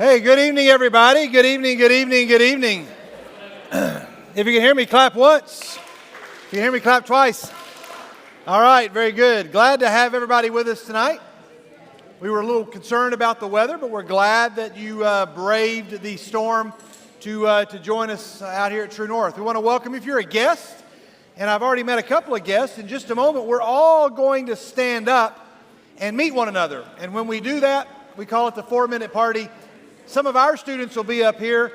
Hey, good evening, everybody. Good evening, good evening, good evening. If you can hear me, clap once. If you can hear me, clap twice. All right, very good. Glad to have everybody with us tonight. We were a little concerned about the weather, but we're glad that you braved the storm to join us out here at True North. We want to welcome you if you're a guest, and I've already met a couple of guests. In just a moment, we're all going to stand up and meet one another. And when we do that, we call it the 4-minute party. Some of our students will be up here.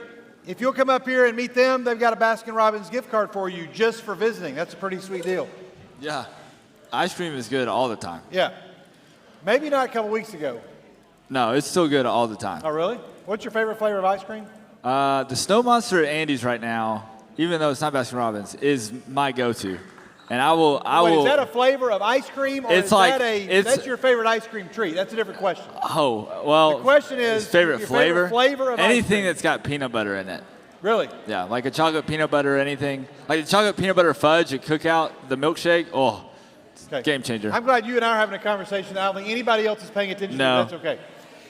If you'll come up here and meet them, they've got a Baskin-Robbins gift card for you just for visiting. That's a pretty sweet deal. Yeah. Ice cream is good all the time. Yeah. Maybe not a couple weeks ago. No, it's still good all the time. Oh, really? What's your favorite flavor of ice cream? The Snow Monster at Andy's right now, even though it's not Baskin-Robbins, is my go-to. And I will. Is that a flavor of ice cream, or it's is like, that's your favorite ice cream treat? That's a different question. Oh, well. The question is favorite your flavor? Favorite flavor of anything ice cream. that's got peanut butter in it. Really? Yeah, like a chocolate peanut butter or anything. Like the chocolate peanut butter fudge at Cookout, the milkshake. Oh, okay. Game changer. I'm glad you and I are having a conversation. I don't think anybody else is paying attention. No. That's okay.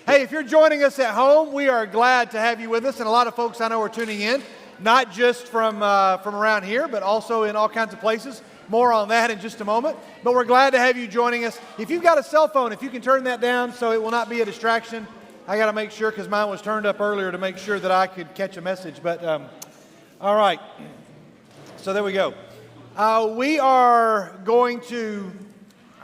Hey, if you're joining us at home, we are glad to have you with us. And a lot of folks I know are tuning in, not just from around here, but also in all kinds of places. More on that in just a moment. But we're glad to have you joining us. If you've got a cell phone, if you can turn that down so it will not be a distraction. I got to make sure, because mine was turned up earlier to make sure that I could catch a message. But all right. So there we go. We are going to,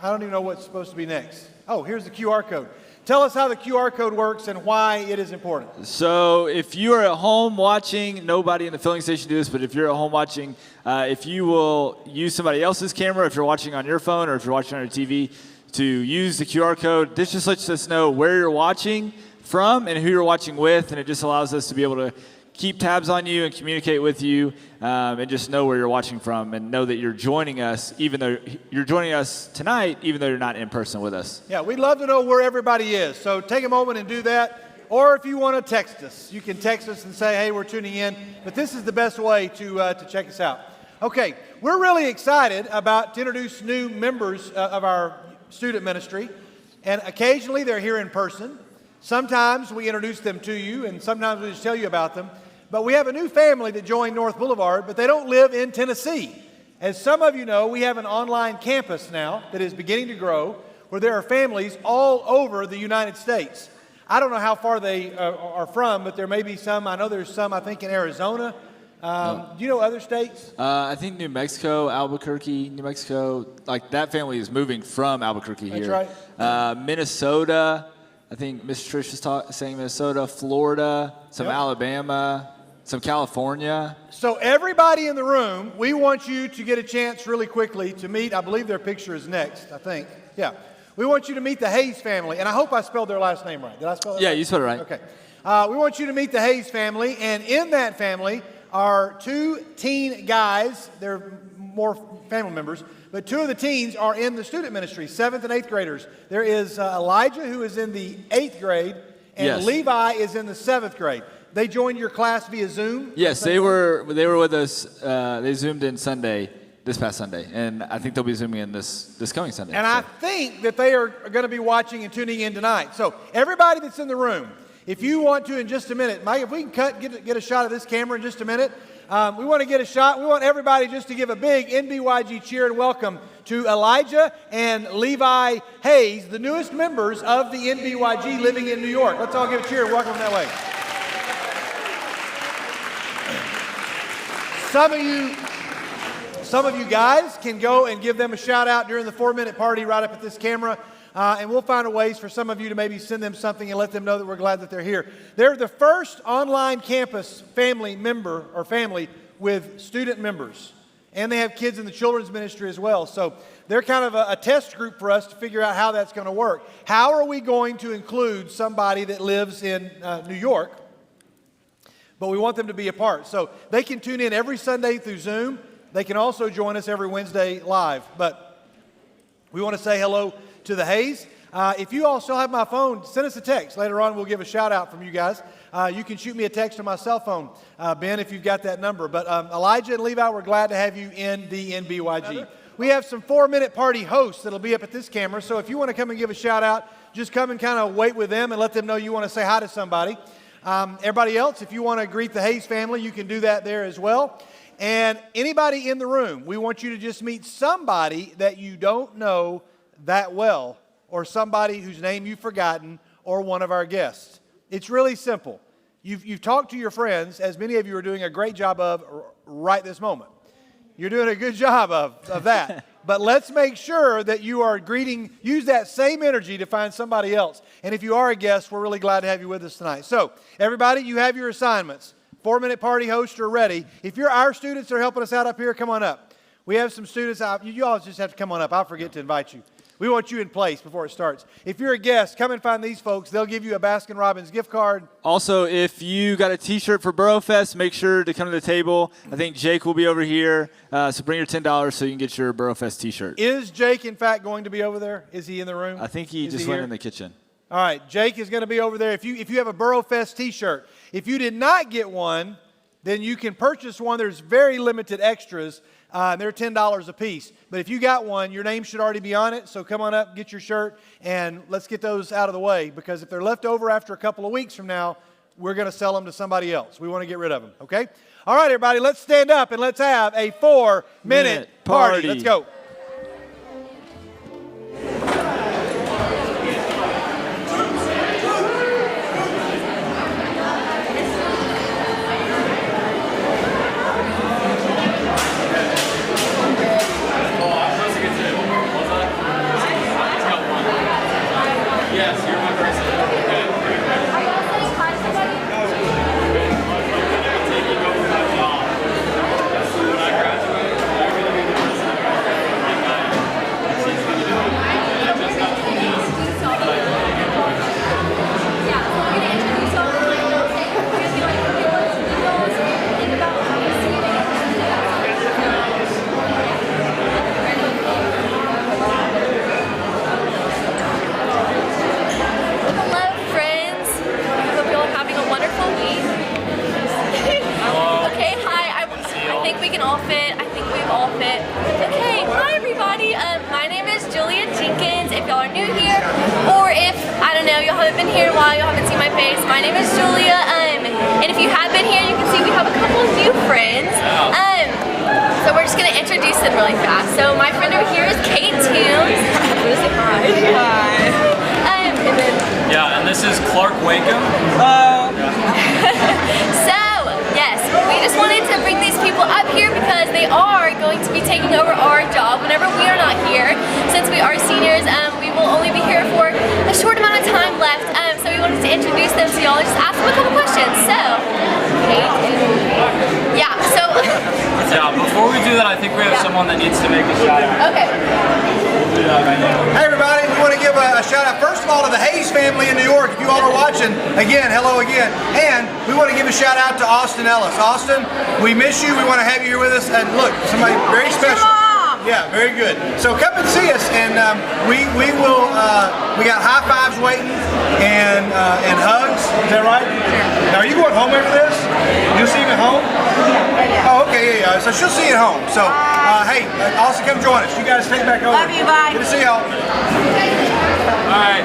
I don't even know what's supposed to be next. Oh, here's the QR code. Tell us how the QR code works and why it is important. So if you are at home watching, nobody in the filling station do this, but if you're at home watching, if you will use somebody else's camera, if you're watching on your phone or if you're watching on your TV, to use the QR code, this just lets us know where you're watching from and who you're watching with, and it just allows us to be able to keep tabs on you and communicate with you, and just know where you're watching from and know that you're joining us, even though you're joining us tonight, even though you're not in person with us. Yeah, we'd love to know where everybody is. So take a moment and do that. Or if you want to text us, you can text us and say, hey, we're tuning in. But this is the best way to check us out. Okay, we're really excited to introduce new members of our student ministry. And occasionally they're here in person. Sometimes we introduce them to you, and sometimes we just tell you about them. But we have a new family that joined North Boulevard, but they don't live in Tennessee. As some of you know, we have an online campus now that is beginning to grow, where there are families all over the United States. I don't know how far they are from, but there may be some. I know there's some, I think, in Arizona. Do you know other states? I think New Mexico, Albuquerque, New Mexico. Like that family is moving from Albuquerque here. That's right. Minnesota. I think Miss Trish is saying Minnesota, Florida, some Alabama, some California. So everybody in the room, we want you to get a chance really quickly to meet. I believe their picture is next, I think. Yeah. We want you to meet the Hayes family. And I hope I spelled their last name right. Did I spell it right? Yeah, you spelled it right. Okay. We want you to meet the Hayes family. And in that family are 2 teen guys. They're more family members. But 2 of the teens are in the student ministry, 7th and 8th graders. There is Elijah, who is in the 8th grade, and Levi is in the 7th grade. They joined your class via Zoom? Yes, they were with us. They Zoomed in this past Sunday, and I think they'll be Zooming in this coming Sunday. And I think that they are going to be watching and tuning in tonight. So everybody that's in the room, if you want to in just a minute, Mike, if we can get a shot of this camera in just a minute. We want to get a shot. We want everybody just to give a big NBYG cheer and welcome to Elijah and Levi Hayes, the newest members of the NBYG living in New York. Let's all give a cheer and welcome them that way. Some of you guys can go and give them a shout out during the 4-minute party right up at this camera. And we'll find a ways for some of you to maybe send them something and let them know that we're glad that they're here. They're the first online campus family with student members. And they have kids in the children's ministry as well. So they're kind of a test group for us to figure out how that's going to work. How are we going to include somebody that lives in New York, but we want them to be a part? So they can tune in every Sunday through Zoom. They can also join us every Wednesday live. But we want to say hello to the Hayes. If you all still have my phone, send us a text. Later on, we'll give a shout out from you guys. You can shoot me a text on my cell phone, Ben, if you've got that number. But Elijah and Levi, we're glad to have you in the NBYG. We have some 4-minute party hosts that'll be up at this camera. So if you want to come and give a shout out, just come and kind of wait with them and let them know you want to say hi to somebody. Everybody else, if you want to greet the Hayes family, you can do that there as well. And anybody in the room, we want you to just meet somebody that you don't know that well, or somebody whose name you've forgotten, or one of our guests. It's really simple. You've talked to your friends, as many of you are doing a great job of right this moment. You're doing a good job of that. But let's make sure that you are greeting, use that same energy to find somebody else. And if you are a guest, we're really glad to have you with us tonight. So, everybody, you have your assignments. 4-minute party hosts are ready. If you're our students that are helping us out up here, come on up. We have some students out. You all just have to come on up. I'll forget to invite you. We want you in place before it starts. If you're a guest, come and find these folks. They'll give you a Baskin-Robbins gift card. Also, if you got a T-shirt for Burrowfest, make sure to come to the table. I think Jake will be over here, so bring your $10 so you can get your Burrowfest T-shirt. Is Jake, in fact, going to be over there? Is he in the room? I think he just went in the kitchen. All right, Jake is going to be over there. If you have a Burrowfest T-shirt, if you did not get one, then you can purchase one. There's very limited extras. They're $10 a piece. But if you got one, your name should already be on it. So come on up, get your shirt, and let's get those out of the way. Because if they're left over after a couple of weeks from now, we're going to sell them to somebody else. We want to get rid of them, okay? All right, everybody, let's stand up and let's have a 4-minute party. Let's go. Austin, we miss you. We want to have you here with us. And look, somebody very special. Yeah, very good. So come and see us, and we will. We got high fives waiting and hugs. Is that right? Now, are you going home after this? You'll see me at home. Oh, okay, yeah. So she'll see you at home. So hey, Austin, come join us. You guys take back over. Love you. Bye. Good to see y'all. All right.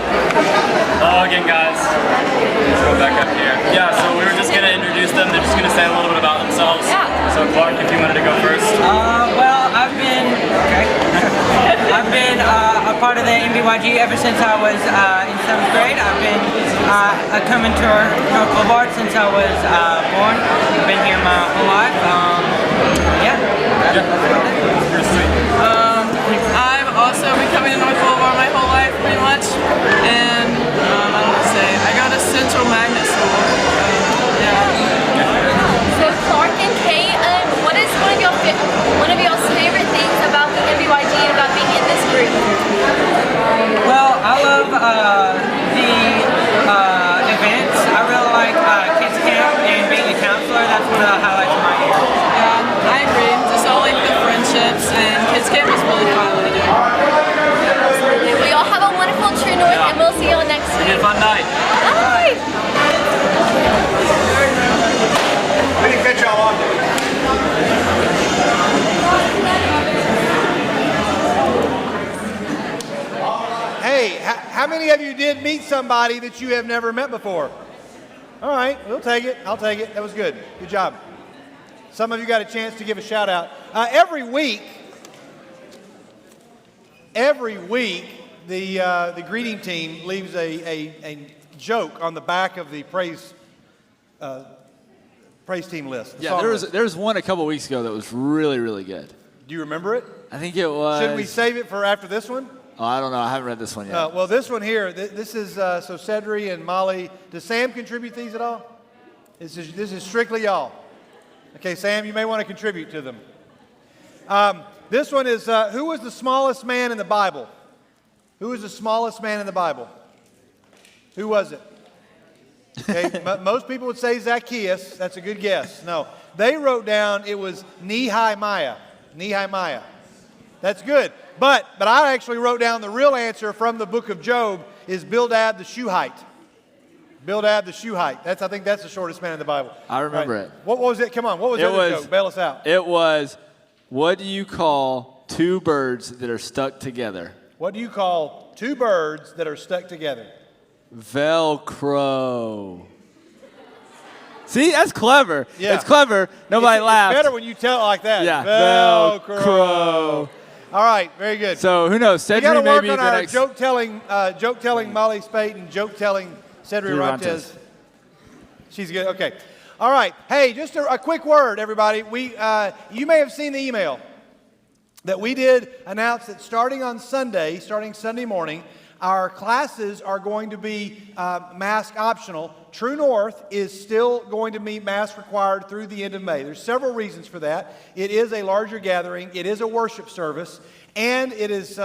Hello again, guys. Let's go back up here. Yeah, so we were just going to introduce them. They're just going to say a little bit about themselves. Yeah. So Clark, if you wanted to go first. Well, I've been a part of the MBYG ever since I was in 7th grade. I've been coming to North Boulevard since I was born. I've been here my whole life. That's about it. You're sweet. I've also been coming to North Boulevard my whole life, pretty much. And I don't know what to say. I go to Central Magnet School. So Clark and Kate, what is one of y'all's favorite things about the MBYG and about being in this group? Well, I love the events. I really like kids camp and being a counselor. That's one of the highlights of my year. Yeah, I agree. Just all like the friendships, and kids camp is really fun to do. We all have a wonderful True North, and we'll see y'all next week. Have a fun night. Bye. We didn't catch y'all on. Hey, how many of you did meet somebody that you have never met before? All right, we'll take it. I'll take it. That was good. Good job. Some of you got a chance to give a shout out. Every week, the greeting team leaves a joke on the back of the praise team list. Yeah, there was one a couple weeks ago that was really, really good. Do you remember it? I think it was. Should we save it for after this one? Oh, I don't know. I haven't read this one yet. Well, this one here, this is, so Cedric and Molly, does Sam contribute these at all? This is strictly y'all. Okay, Sam, you may want to contribute to them. This one is, who was the smallest man in the Bible? Who was the smallest man in the Bible? Who was it? Okay, most people would say Zacchaeus. That's a good guess. No, they wrote down it was Nehemiah. Nehemiah. That's good. But I actually wrote down the real answer from the book of Job is Bildad the Shuhite. Bildad the Shuhite. I think that's the shortest man in the Bible. I remember it. What was it? Come on. What was the joke? Bail us out. It was, what do you call two birds that are stuck together? What do you call two birds that are stuck together? Velcro. See, that's clever. Yeah. It's clever. Nobody laughed. It's better when you tell it like that. Yeah. Velcro. All right, very good. So who knows? We got to Cedric work maybe on the our next. joke telling Molly Spate and joke telling Cedric Rantes. She's good. Okay. All right. Hey, just a quick word, everybody. You may have seen the email that we did announce that starting Sunday morning, our classes are going to be mask optional. True North is still going to be mask required through the end of May. There's several reasons for that. It is a larger gathering. It is a worship service. And it is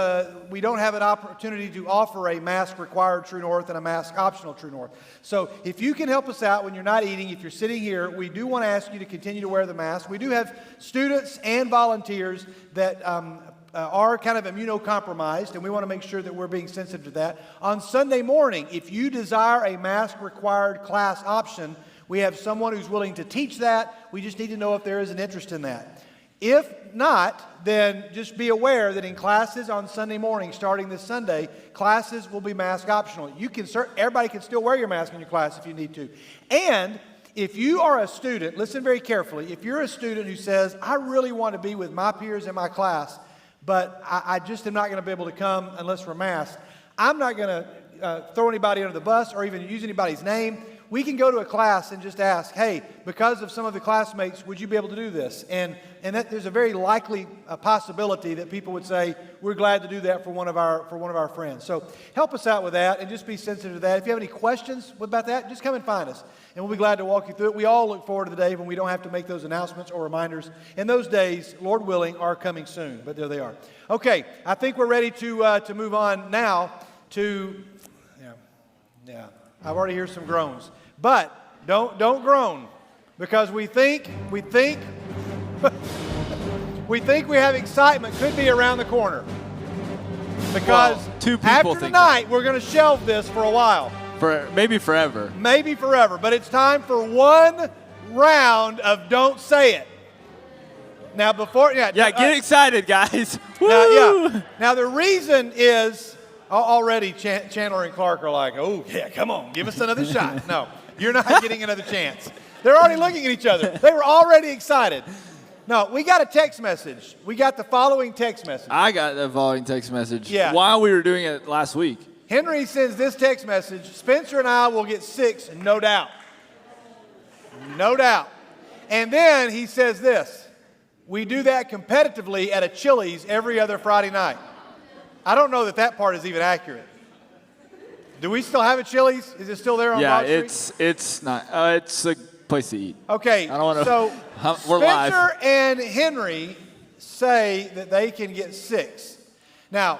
we don't have an opportunity to offer a mask required True North and a mask optional True North. So if you can help us out when you're not eating, if you're sitting here, we do want to ask you to continue to wear the mask. We do have students and volunteers that are kind of immunocompromised, and we want to make sure that we're being sensitive to that. On Sunday morning, if you desire a mask-required class option, we have someone who's willing to teach that. We just need to know if there is an interest in that. If not, then just be aware that in classes on Sunday morning, starting this Sunday, classes will be mask optional. Everybody can still wear your mask in your class if you need to. And if you are a student, listen very carefully, if you're a student who says, I really want to be with my peers in my class, but I just am not going to be able to come unless we're masked. I'm not going to throw anybody under the bus or even use anybody's name. We can go to a class and just ask, hey, because of some of the classmates, would you be able to do this? And that there's a very likely possibility that people would say, we're glad to do that for one of our friends. So help us out with that and just be sensitive to that. If you have any questions about that, just come and find us. And we'll be glad to walk you through it. We all look forward to the day when we don't have to make those announcements or reminders. And those days, Lord willing, are coming soon. But there they are. Okay, I think we're ready to move on now to, yeah. I've already heard some groans. But don't groan, because we think we have excitement could be around the corner. Because after tonight, we're going to shelve this for a while. Maybe forever. Maybe forever. But it's time for one round of Don't Say It. Now, get excited, guys. Woo! Now, the reason is already Chandler and Clark are like, oh, yeah, come on, give us another shot. No, you're not getting another chance. They're already looking at each other. They were already excited. No, we got a text message. We got the following text message. I got the following text message while we were doing it last week. Henry sends this text message, Spencer and I will get 6, no doubt. No doubt. And then he says this, we do that competitively at a Chili's every other Friday night. I don't know that part is even accurate. Do we still have a Chili's? Is it still there on Broad Street? It's not. It's a place to eat. Okay, I don't want to. So we're live. Spencer and Henry say that they can get 6. Now,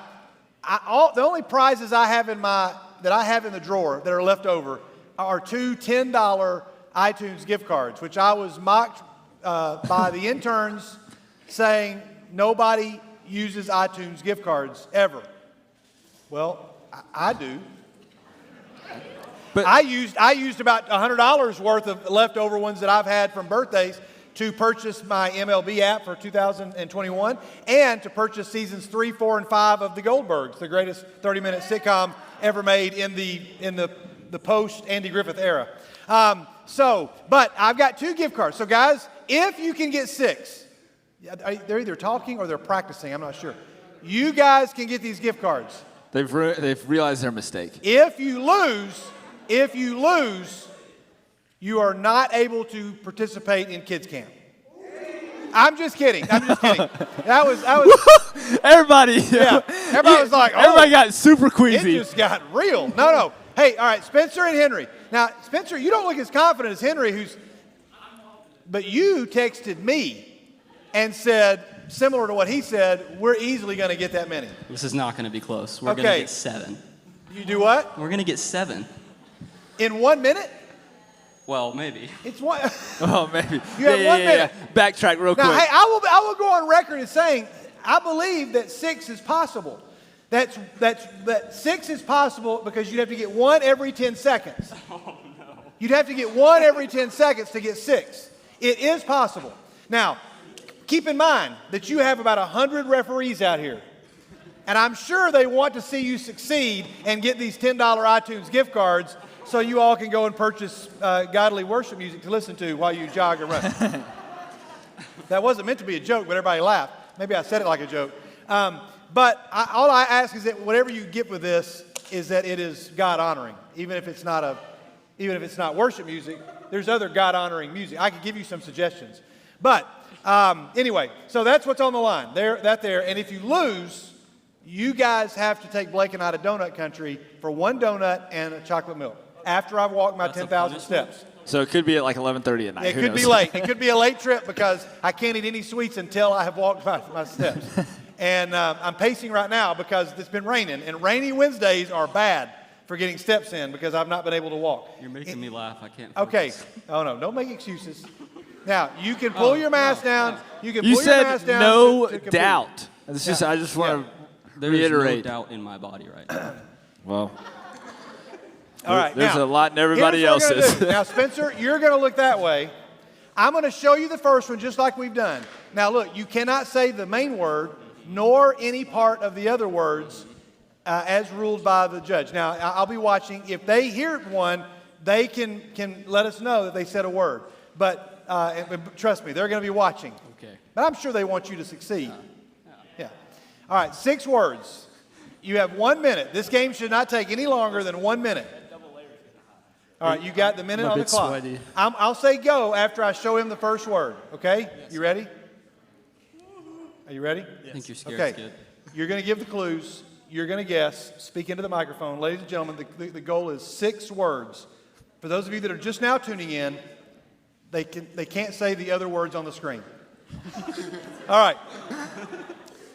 the only prizes I have in the drawer that are left over are 2 $10 iTunes gift cards, which I was mocked by the interns saying nobody uses iTunes gift cards ever. Well, I do. But I used about $100 worth of leftover ones that I've had from birthdays to purchase my MLB app for 2021 and to purchase seasons 3, 4, and 5 of The Goldbergs, the greatest 30-minute sitcom ever made in the post Andy Griffith era. But I've got 2 gift cards. So, guys, if you can get 6, they're either talking or they're practicing. I'm not sure. You guys can get these gift cards. They've realized their mistake. If you lose, you are not able to participate in kids camp. I'm just kidding. That was Everybody. Yeah. Everybody was like, oh. Everybody got super queasy. It just got real. No. Hey, all right, Spencer and Henry. Now, Spencer, you don't look as confident as Henry, but you texted me and said, similar to what he said, we're easily going to get that many. This is not going to be close. We're going to get 7. You do what? We're going to get 7. In 1 minute? Well, maybe. It's one. Oh, maybe. You have 1 minute. Backtrack real quick. Now, hey, I will go on record as saying I believe that 6 is possible. That 6 is possible because you'd have to get 1 every 10 seconds. Oh, no. You'd have to get 1 every 10 seconds to get 6. It is possible. Now, keep in mind that you have about 100 referees out here. And I'm sure they want to see you succeed and get these $10 iTunes gift cards so you all can go and purchase godly worship music to listen to while you jog or run. That wasn't meant to be a joke, but everybody laughed. Maybe I said it like a joke. But all I ask is that whatever you get with this is that it is God-honoring. Even if it's not worship music, there's other God-honoring music. I could give you some suggestions. But anyway, so that's what's on the line. And if you lose, you guys have to take Blake and I to Donut Country for 1 donut and a chocolate milk after I've walked my 10,000 steps. So it could be at like 11:30 at night. It could be late. It could be a late trip because I can't eat any sweets until I have walked my steps. And I'm pacing right now because it's been raining. And rainy Wednesdays are bad for getting steps in because I've not been able to walk. You're making me laugh. I can't Okay. focus. Oh, no. Don't make excuses. Now, you can pull your mask down. You can You pull your mask said down. no to compete. doubt. It's just, I just want to There is reiterate. no doubt in my body right now. Well, All right. there's now, a lot in everybody here's what we're else's. gonna do. Now, Spencer, you're going to look that way. I'm going to show you the first one just like we've done. Now, look, you cannot say the main word nor any part of the other words as ruled by the judge. Now, I'll be watching. If they hear one, they can let us know that they said a word. But trust me, they're going to be watching. Okay. But I'm sure they want you to succeed. Yeah. All right, 6 words. You have 1 minute. This game should not take any longer than 1 minute. All right, you got the minute I'm a on the bit clock. sweaty. I'll say go after I show him the first word, okay? Yes. You ready? Are you ready? I think you're scared, Okay. Skid. You're going to give the clues. You're going to guess. Speak into the microphone. Ladies and gentlemen, the goal is 6 words. For those of you that are just now tuning in, they can't say the other words on the screen. All right.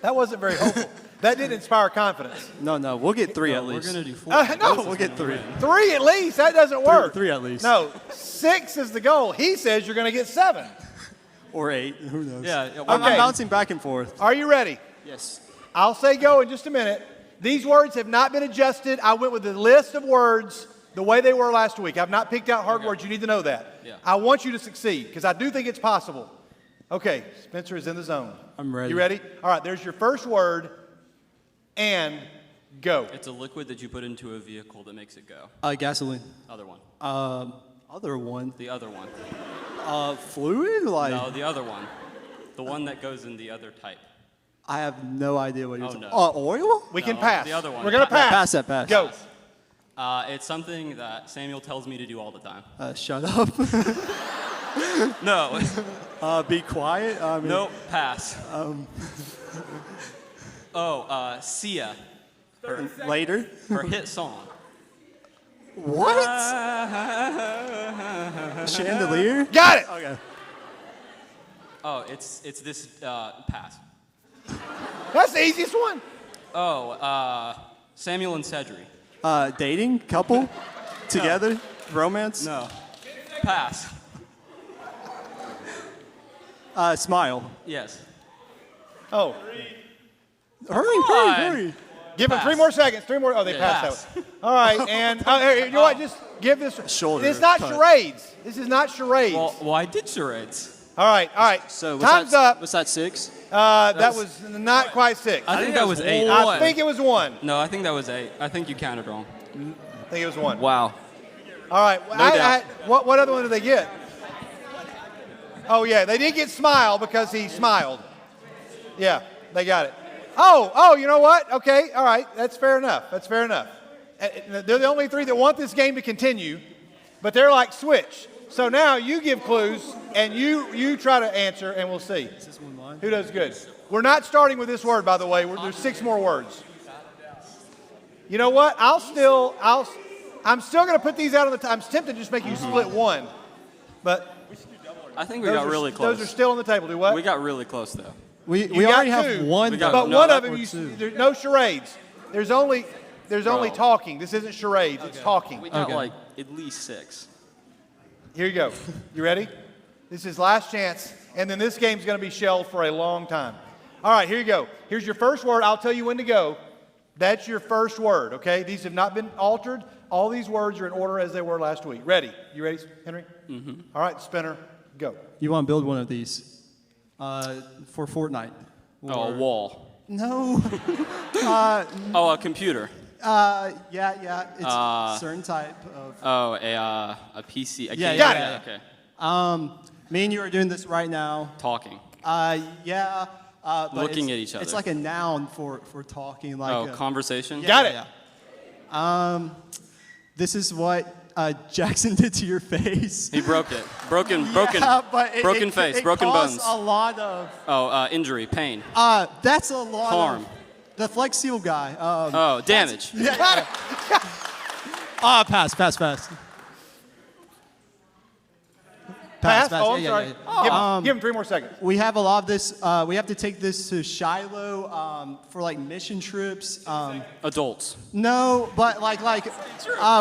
That wasn't very hopeful. That didn't inspire confidence. No, we'll get 3 at We're least. going to do 4. No, We'll get 3. 3 at least. That doesn't work. 3 at least. No, 6 is the goal. He says you're going to get 7. Or 8. Who knows? Yeah. I'm Okay. bouncing back and forth. Are you ready? Yes. I'll say go in just a minute. These words have not been adjusted. I went with the list of words the way they were last week. I've not picked out hard words. You need to know that. Yeah. I want you to succeed because I do think it's possible. Okay, Spencer is in the zone. I'm ready. You ready? All right, there's your first word, and go. It's a liquid that you put into a vehicle that makes it go. Gasoline. Other one. Other one. The other one. Fluid? Like, No, the other one. The one that goes in the other type. I have no idea what you're Oh, talking no. Oil? We can No, pass. the other one. We're going to pass. Pass. Go. It's something that Samuel tells me to do all the time. Shut up. No. Be quiet. I mean, Nope. Pass. Sia. Later. Her hit song. What? Chandelier? Got it. Okay. Oh, it's this pass. That's the easiest one. Samuel and Cedric. Dating? Couple? Together? Romance? No. Pass. Smile. Yes. Oh, Hurry. give them Pass. 3 more seconds. 3 more. Oh, they passed Pass. that one. All right, and you know what? Just give this. Shoulder It's not cut. charades. This is not charades. Well, I did charades. All right. So Time's up. Was that 6? That was not quite 6. I think that was 8. I think it was 1. No, I think that was 8. I think you counted wrong. I think it was 1. Wow. All right. No doubt. What other one did they get? Oh, yeah. They did get Smile because he smiled. Yeah, they got it. Oh, you know what? Okay, all right. That's fair enough. They're the only three that want this game to continue, but they're like switch. So now you give clues, and you try to answer, and we'll see. Is this one mine? Who does good? We're not starting with this word, by the way. There's 6 more words. You know what? I'm still going to put these out on the. I'm tempted to just make you split one, but I think we got really close. Those are still on the table. Do what? We got really close though. We got already have 2, one. but no, one that of them, or two. there's no charades. There's only talking. This isn't charades. It's talking. We got Okay. like at least 6. Here you go. You ready? This is last chance, and then this game's going to be shelved for a long time. All right, here you go. Here's your first word. I'll tell you when to go. That's your first word, okay? These have not been altered. All these words are in order as they were last week. Ready? You ready, Henry? Mm-hmm. All right, Spinner, go. You want to build one of these for Fortnite? Oh, a wall. No. Oh, a computer. Yeah. It's a certain type of. Oh, a PC. Yeah, Got yeah, it. Okay. Me and you are doing this right now. Talking. Yeah. But Looking it's- at each other. It's like a noun for talking. Like Oh, conversation. Got it. Yeah. This is what Jackson did to your face. He broke it. Broken Yeah, but broken face, it broken caused bones. a lot of. Injury, pain. That's a lot Harm. of. The Flex Seal guy. Oh, damage. Got it. Pass. Pass? Pass. Oh, I'm Yeah, sorry. yeah, yeah. Give him 3 more seconds. We have a lot of this. We have to take this to Shiloh for like mission trips. Adults. No, but like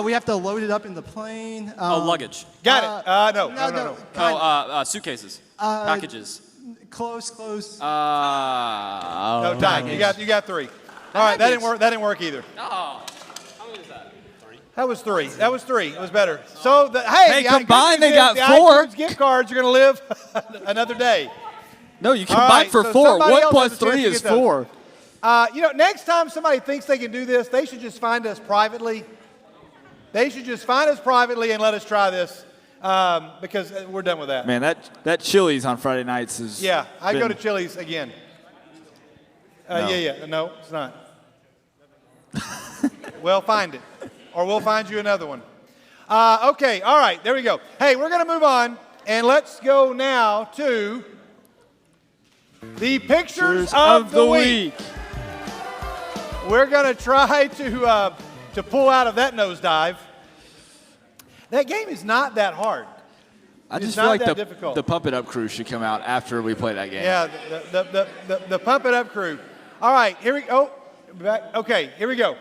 we have to load it up in the plane. Luggage. Got it. No. Oh, suitcases. Packages. Close. No, time. You got 3. All right, that didn't work either. Oh. How many is that? 3. That was 3. It was better. So, hey, the combined good they news got is 4. The iTunes gift cards are going to live another day. No, you All combine right, for so 4. somebody 1 else plus has a chance 3 to is get those. 4. Next time somebody thinks they can do this, they should just find us privately. They should just find us privately and let us try this because we're done with that. Man, that Chili's on Friday nights is. Yeah, I go to been- Chili's again. No. Yeah. No, it's not. Well, find it, or we'll find you another one. Okay, all right, there we go. Hey, we're going to move on, and let's go now to the pictures of the week. We're going to try to pull out of that nosedive. That game is not that hard. I just It's feel not like that difficult. the Pump It Up crew should come out after we play that game. Yeah, the Pump It Up crew. All right, here we go. Okay, here we go.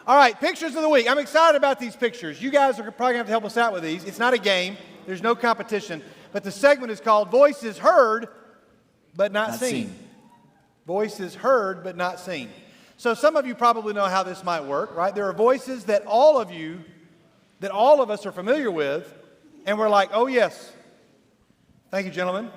All right, pictures of the week. I'm excited about these pictures. You guys are probably going to have to help us out with these. It's not a game. There's no competition. But the segment is called Voices Heard But Not Seen. Voices heard but not seen. So some of you probably know how this might work, right? There are voices that all of us are familiar with, and we're like, oh, yes. Thank you, gentlemen.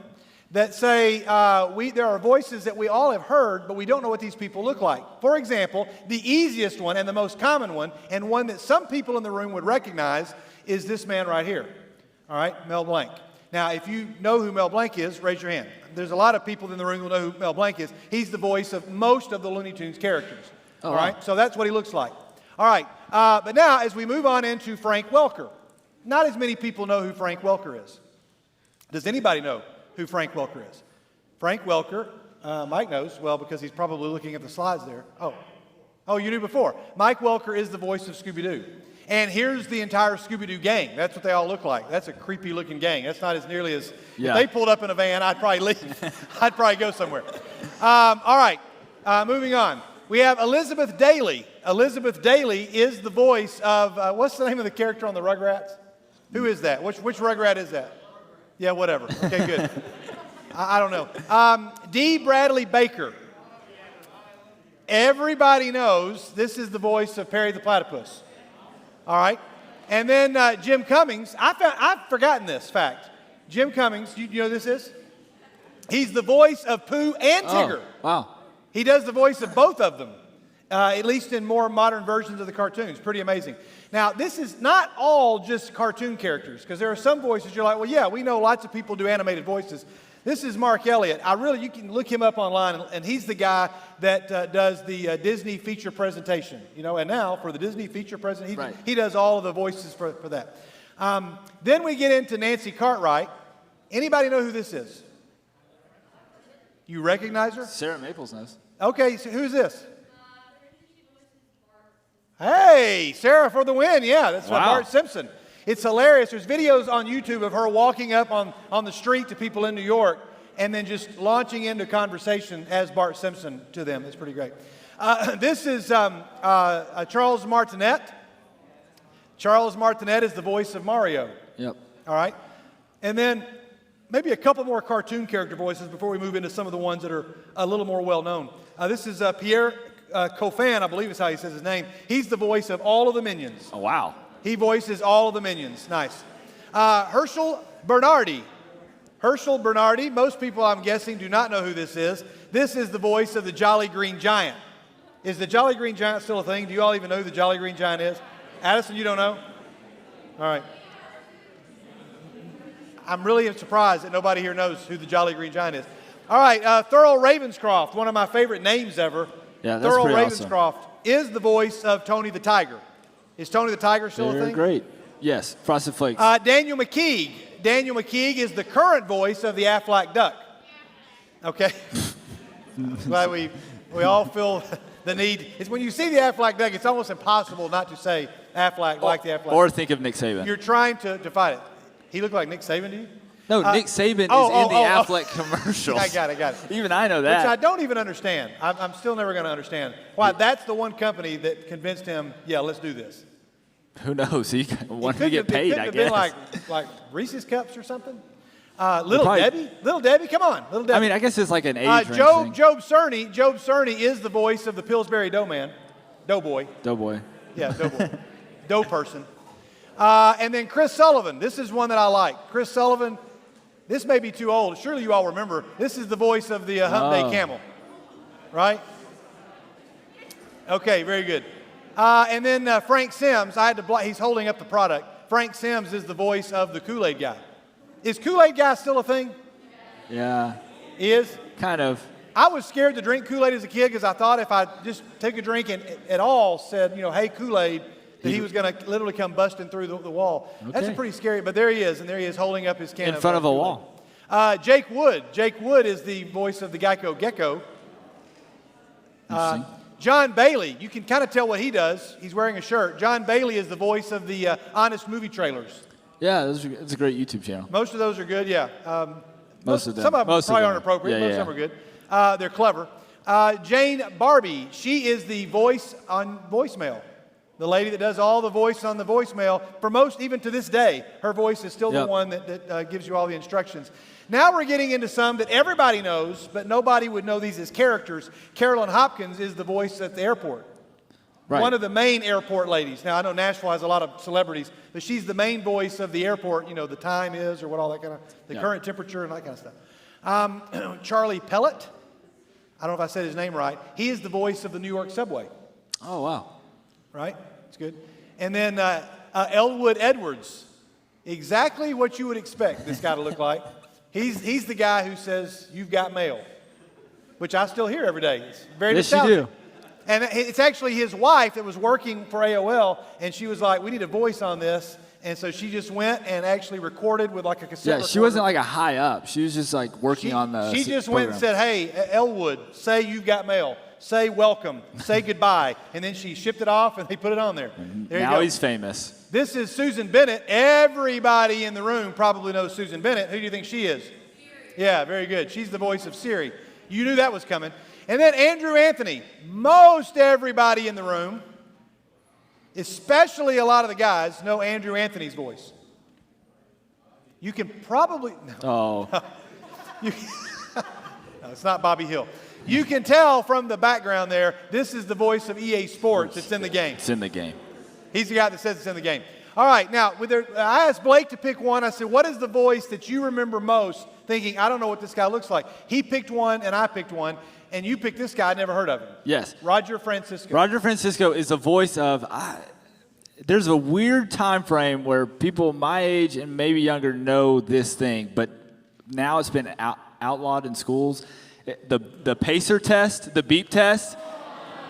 That say there are voices that we all have heard, but we don't know what these people look like. For example, the easiest one and the most common one, and one that some people in the room would recognize, is this man right here. All right, Mel Blanc. Now, if you know who Mel Blanc is, raise your hand. There's a lot of people in the room who know who Mel Blanc is. He's the voice of most of the Looney Tunes characters. Oh, all right, wow. so that's what he looks like. All right, but now as we move on into Frank Welker, not as many people know who Frank Welker is. Does anybody know who Frank Welker is? Frank Welker, Mike knows, well, because he's probably looking at the slides there. Oh, you knew before. Mike Welker is the voice of Scooby-Doo. And here's the entire Scooby-Doo gang. That's what they all look like. That's a creepy-looking gang. That's not as nearly as... Yeah. If they pulled up in a van, I'd probably leave. I'd probably go somewhere. All right, moving on. We have Elizabeth Daly. Elizabeth Daly is the voice of... what's the name of the character on the Rugrats? Who is that? Which Rugrat is that? Yeah, whatever. Okay, good. I don't know. D. Bradley Baker. Everybody knows this is the voice of Perry the Platypus. All right. And then Jim Cummings. I've forgotten this fact. Jim Cummings, you know who this is? He's the voice of Pooh and Tigger. Oh, wow. He does the voice of both of them. at least in more modern versions of the cartoons. Pretty amazing. Now, this is not all just cartoon characters, because there are some voices you're like, well, yeah, we know lots of people do animated voices. This is Mark Elliott. You can look him up online, and he's the guy that does the Disney feature presentation. And now for the Disney feature presentation, he does all of the voices for that. Then we get into Nancy Cartwright. Anybody know who this is? You recognize her? Sarah Maples knows. Okay, so who's this? Hey, Sarah for the win. Yeah, that's Bart Simpson. It's hilarious. There's videos on YouTube of her walking up on the street to people in New York and then just launching into conversation as Bart Simpson to them. It's pretty great. This is Charles Martinette. Charles Martinette is the voice of Mario. Yep. All right. And then maybe a couple more cartoon character voices before we move into some of the ones that are a little more well-known. This is Pierre Coffin, I believe is how he says his name. He's the voice of all of the Minions. Oh, wow. He voices all of the Minions. Nice. Herschel Bernardi. Herschel Bernardi, most people, I'm guessing, do not know who this is. This is the voice of the Jolly Green Giant. Is the Jolly Green Giant still a thing? Do you all even know who the Jolly Green Giant is? Addison, you don't know? All right. I'm really surprised that nobody here knows who the Jolly Green Giant is. All right, Thurl Ravenscroft, one of my favorite names ever. Yeah, that's Thurl pretty Ravenscroft is the voice of Tony the Tiger. Is Tony the Tiger still a thing? Great. Yes, Frosted Flakes. Daniel McKeague. Daniel McKeague is the current voice of the Aflac Duck. Okay? Glad we all feel the need. It's when you see the Aflac Duck, it's almost impossible not to say Aflac like the Aflac. Or think of Nick Saban. You're trying to fight it. He looked like Nick Saban to you? No, Nick Saban is in the Affleck commercials. I got it. Even I know that. Which I don't even understand. I'm still never going to understand why that's the one company that convinced him, yeah, let's do this. Who knows? He wanted to get paid, I guess. Been like Reese's Cups or something. Little Debbie, come on. Little Debbie. I mean, I guess it's like an age range Job thing. Cerny is the voice of the Pillsbury Doughboy. Doughboy. Yeah, Doughboy. Dough person. And then Chris Sullivan. This is one that I like. Chris Sullivan. This may be too old. Surely you all remember. This is the voice of the Hump Day Camel. Right? Okay, very good. And then Frank Sims. He's holding up the product. Frank Sims is the voice of the Kool-Aid guy. Is Kool-Aid guy still a thing? Yeah. He is? Kind of. I was scared to drink Kool-Aid as a kid because I thought if I just took a drink and at all said, hey, Kool-Aid, that he was going to literally come busting through the wall. Okay. That's a pretty scary, but there he is, and there he is holding up his can in front of a wall. Jake Wood. Jake Wood is the voice of the Geico Gecko. John Bailey, you can kind of tell what he does. He's wearing a shirt. John Bailey is the voice of the Honest Movie Trailers. Yeah, it's a great YouTube channel. Most of those are good, yeah. Most of them. Some of them probably aren't appropriate. Most of them are good. They're clever. Jane Barbie, she is the voice on voicemail. The lady that does all the voice on the voicemail. For most, even to this day, her voice is still the one that gives you all the instructions. Now we're getting into some that everybody knows, but nobody would know these as characters. Carolyn Hopkins is the voice at the airport. Right. One of the main airport ladies. Now, I know Nashville has a lot of celebrities, but she's the main voice of the airport. The time is or what all that kind of, the current temperature and that kind of stuff. Charlie Pellet. I don't know if I said his name right. He is the voice of the New York subway. Oh, wow. Right? It's good. And then Elwood Edwards. Exactly what you would expect this guy to look like. He's the guy who says, "You've got mail," which I still hear every day. It's very nostalgic. Yes, you do. And it's actually his wife that was working for AOL, and she was like, "We need a voice on this." And so she just went and actually recorded with like a cassette recorder. She wasn't like a high up. She was just like working on the She just went and said, "Hey, Elwood, say you've got mail. Say welcome. Say goodbye." And then she shipped it off, and they put it on there. There you go. Now he's famous. This is Susan Bennett. Everybody in the room probably knows Susan Bennett. Who do you think she is? Siri. Yeah, very good. She's the voice of Siri. You knew that was coming. And then Andrew Anthony. Most everybody in the room, especially a lot of the guys, know Andrew Anthony's voice. You can probably... No. Oh. No, it's not Bobby Hill. You can tell from the background there, this is the voice of EA Sports. It's in the game. It's in the game. He's the guy that says it's in the game. All right, now, I asked Blake to pick one. I said, what is the voice that you remember most, thinking, I don't know what this guy looks like? He picked one, and I picked one, and you picked this guy. I'd never heard of him. Yes. Roger Francisco. Roger Francisco is the voice of, there's a weird time frame where people my age and maybe younger know this thing, but now it's been outlawed in schools. The pacer test, the beep test.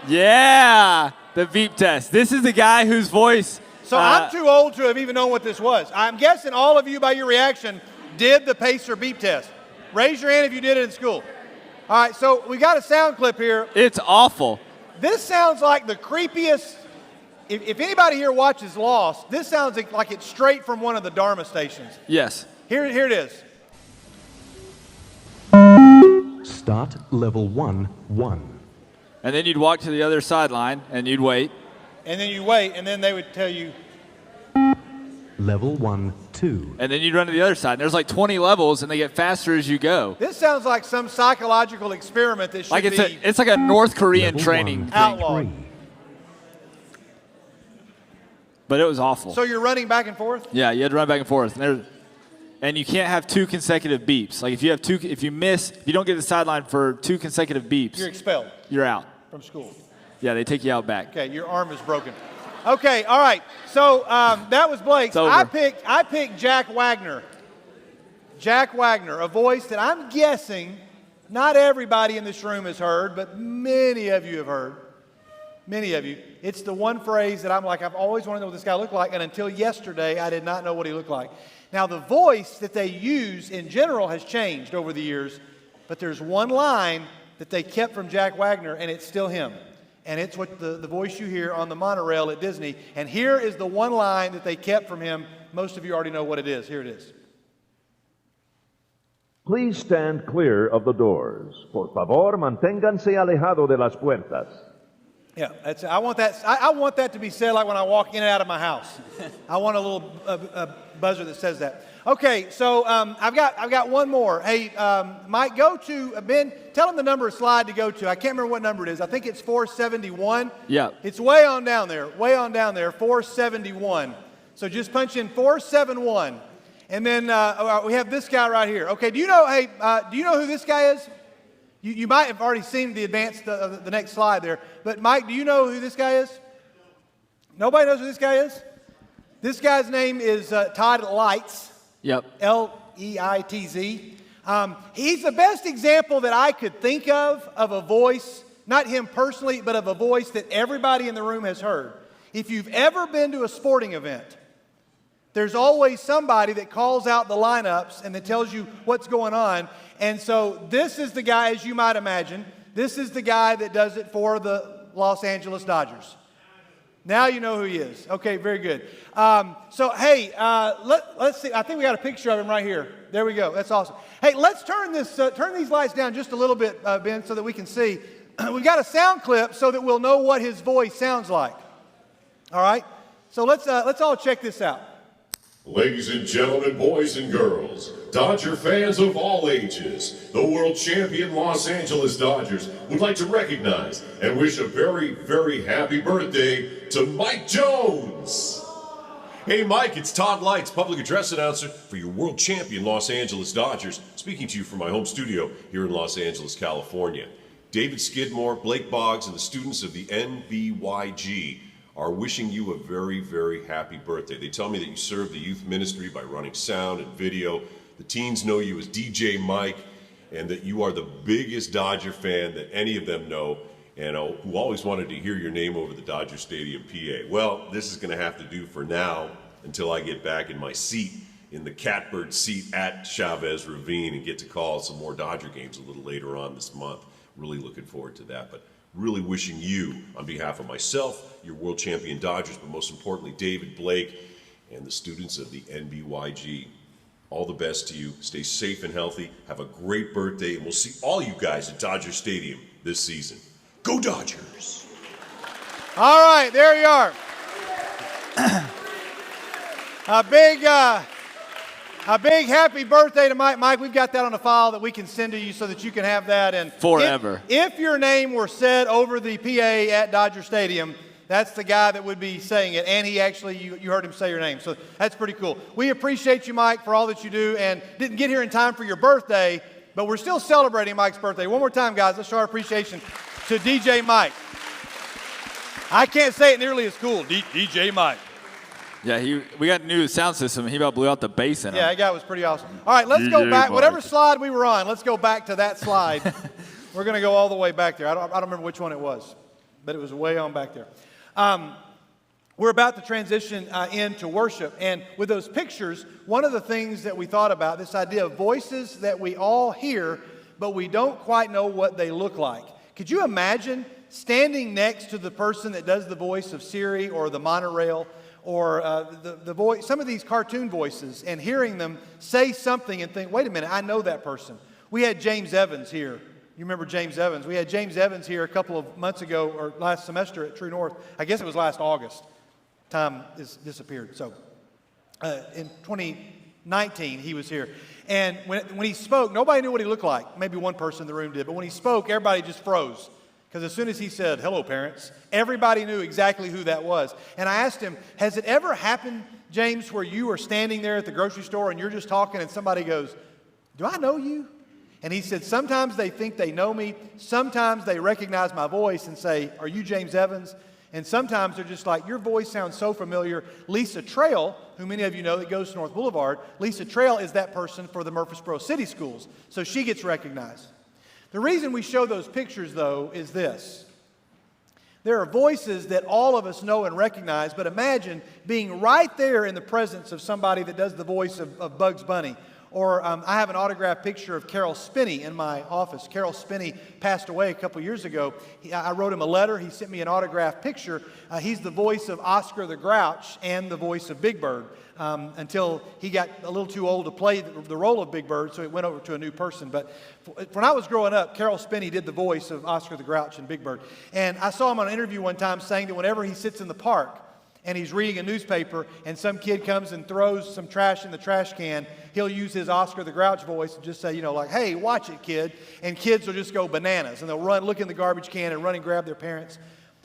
Yeah, the beep test. This is the guy whose voice. So I'm too old to have even known what this was. I'm guessing all of you, by your reaction, did the pacer beep test. Raise your hand if you did it in school. All right, so we got a sound clip here. It's awful. This sounds like the creepiest. If anybody here watches Lost, this sounds like it's straight from one of the Dharma stations. Yes. Here it is. Start level 1, 1. And then you'd walk to the other sideline, and you'd wait. And then you wait, and then they would tell you. Level 1, 2. And then you'd run to the other side. And there's like 20 levels, and they get faster as you go. This sounds like some psychological experiment that should be it's like a North Korean training thing. outlawed. But it was awful. So you're running back and forth? Yeah, you had to run back and forth. And you can't have 2 consecutive beeps. Like if you don't get to the sideline for 2 consecutive beeps, You're expelled. You're out. From school. Yeah, they take you out back. Okay, your arm is broken. Okay, all right. So that was Blake's. I picked Jack Wagner. Jack Wagner, a voice that I'm guessing not everybody in this room has heard, but many of you have heard. Many of you. It's the one phrase that I've always wanted to know what this guy looked like, and until yesterday, I did not know what he looked like. Now, the voice that they use in general has changed over the years, but there's one line that they kept from Jack Wagner, and it's still him. And it's what the voice you hear on the monorail at Disney. And here is the one line that they kept from him. Most of you already know what it is. Here it is. Please stand clear of the doors. Por favor, manténganse alejado de las puertas. Yeah, I want that to be said like when I walk in and out of my house. I want a little buzzer that says that. Okay, so I've got one more. Hey, Mike, go to Ben. Tell him the number of slide to go to. I can't remember what number it is. I think it's 471. Yeah. It's way on down there. 471. So just punch in 471, and then we have this guy right here. Okay, do you know who this guy is? You might have already seen the the next slide there. But Mike, do you know who this guy is? Nobody knows who this guy is? This guy's name is Todd Leitz. Yep. L-E-I-T-Z. He's the best example that I could think of a voice, not him personally, but of a voice that everybody in the room has heard. If you've ever been to a sporting event, there's always somebody that calls out the lineups and that tells you what's going on. And so this is the guy, as you might imagine, this is the guy that does it for the Los Angeles Dodgers. Now you know who he is. Okay, very good. So, hey, let's see. I think we got a picture of him right here. There we go. That's awesome. Hey, let's turn these lights down just a little bit, Ben, so that we can see. We've got a sound clip so that we'll know what his voice sounds like. All right? So let's all check this out. Ladies and gentlemen, boys and girls, Dodger fans of all ages, the world champion Los Angeles Dodgers would like to recognize and wish a very, very happy birthday to Mike Jones. Hey Mike, it's Todd Leitz, public address announcer for your world champion Los Angeles Dodgers, speaking to you from my home studio here in Los Angeles, California. David Skidmore, Blake Boggs, and the students of the NBYG are wishing you a very, very happy birthday. They tell me that you serve the youth ministry by running sound and video. The teens know you as DJ Mike, and that you are the biggest Dodger fan that any of them know, and who always wanted to hear your name over the Dodger Stadium PA. Well, this is gonna have to do for now until I get back in my seat, in the catbird seat at Chavez Ravine, and get to call some more Dodger games a little later on this month. Really looking forward to that, but really wishing you, on behalf of myself, your world champion Dodgers, but most importantly, David, Blake, and the students of the NBYG, all the best to you. Stay safe and healthy. Have a great birthday, and we'll see all you guys at Dodger Stadium this season. Go Dodgers! All right, there you are. A big happy birthday to Mike. Mike, we've got that on a file that we can send to you so that you can have that. And forever. If your name were said over the PA at Dodger Stadium, That's the guy that would be saying it, and he actually, you heard him say your name. So that's pretty cool. We appreciate you, Mike, for all that you do, and didn't get here in time for your birthday, but we're still celebrating Mike's birthday. One more time, guys, let's show our appreciation to DJ Mike. I can't say it nearly as cool, DJ Mike. Yeah, we got a new sound system, and he about blew out the bass in it. Yeah, that guy was pretty awesome. All right, let's go back. Whatever slide we were on, let's go back to that slide. We're going to go all the way back there. I don't remember which one it was, but it was way on back there. We're about to transition into worship. And with those pictures, one of the things that we thought about, this idea of voices that we all hear, but we don't quite know what they look like. Could you imagine standing next to the person that does the voice of Siri or the monorail or the voice, some of these cartoon voices, and hearing them say something and think, wait a minute, I know that person. We had James Evans here. You remember James Evans? We had James Evans here a couple of months ago, or last semester at True North. I guess it was last August. Time has disappeared. So in 2019, he was here. And when he spoke, nobody knew what he looked like. Maybe one person in the room did. But when he spoke, everybody just froze. Because as soon as he said, hello, parents, everybody knew exactly who that was. And I asked him, has it ever happened, James, where you are standing there at the grocery store and you're just talking and somebody goes, do I know you? And he said, sometimes they think they know me. Sometimes they recognize my voice and say, are you James Evans? And sometimes they're just like, your voice sounds so familiar. Lisa Trail, who many of you know that goes to North Boulevard, Lisa Trail is that person for the Murfreesboro City Schools. So she gets recognized. The reason we show those pictures, though, is this. There are voices that all of us know and recognize, but imagine being right there in the presence of somebody that does the voice of Bugs Bunny. Or I have an autographed picture of Carol Spinney in my office. Carol Spinney passed away a couple years ago. I wrote him a letter. He sent me an autographed picture. He's the voice of Oscar the Grouch and the voice of Big Bird until he got a little too old to play the role of Big Bird, so it went over to a new person. But when I was growing up, Carol Spinney did the voice of Oscar the Grouch and Big Bird. And I saw him on an interview one time saying that whenever he sits in the park, and he's reading a newspaper, and some kid comes and throws some trash in the trash can, he'll use his Oscar the Grouch voice and just say, like, hey, watch it, kid. And kids will just go bananas, and they'll run, look in the garbage can, and run and grab their parents.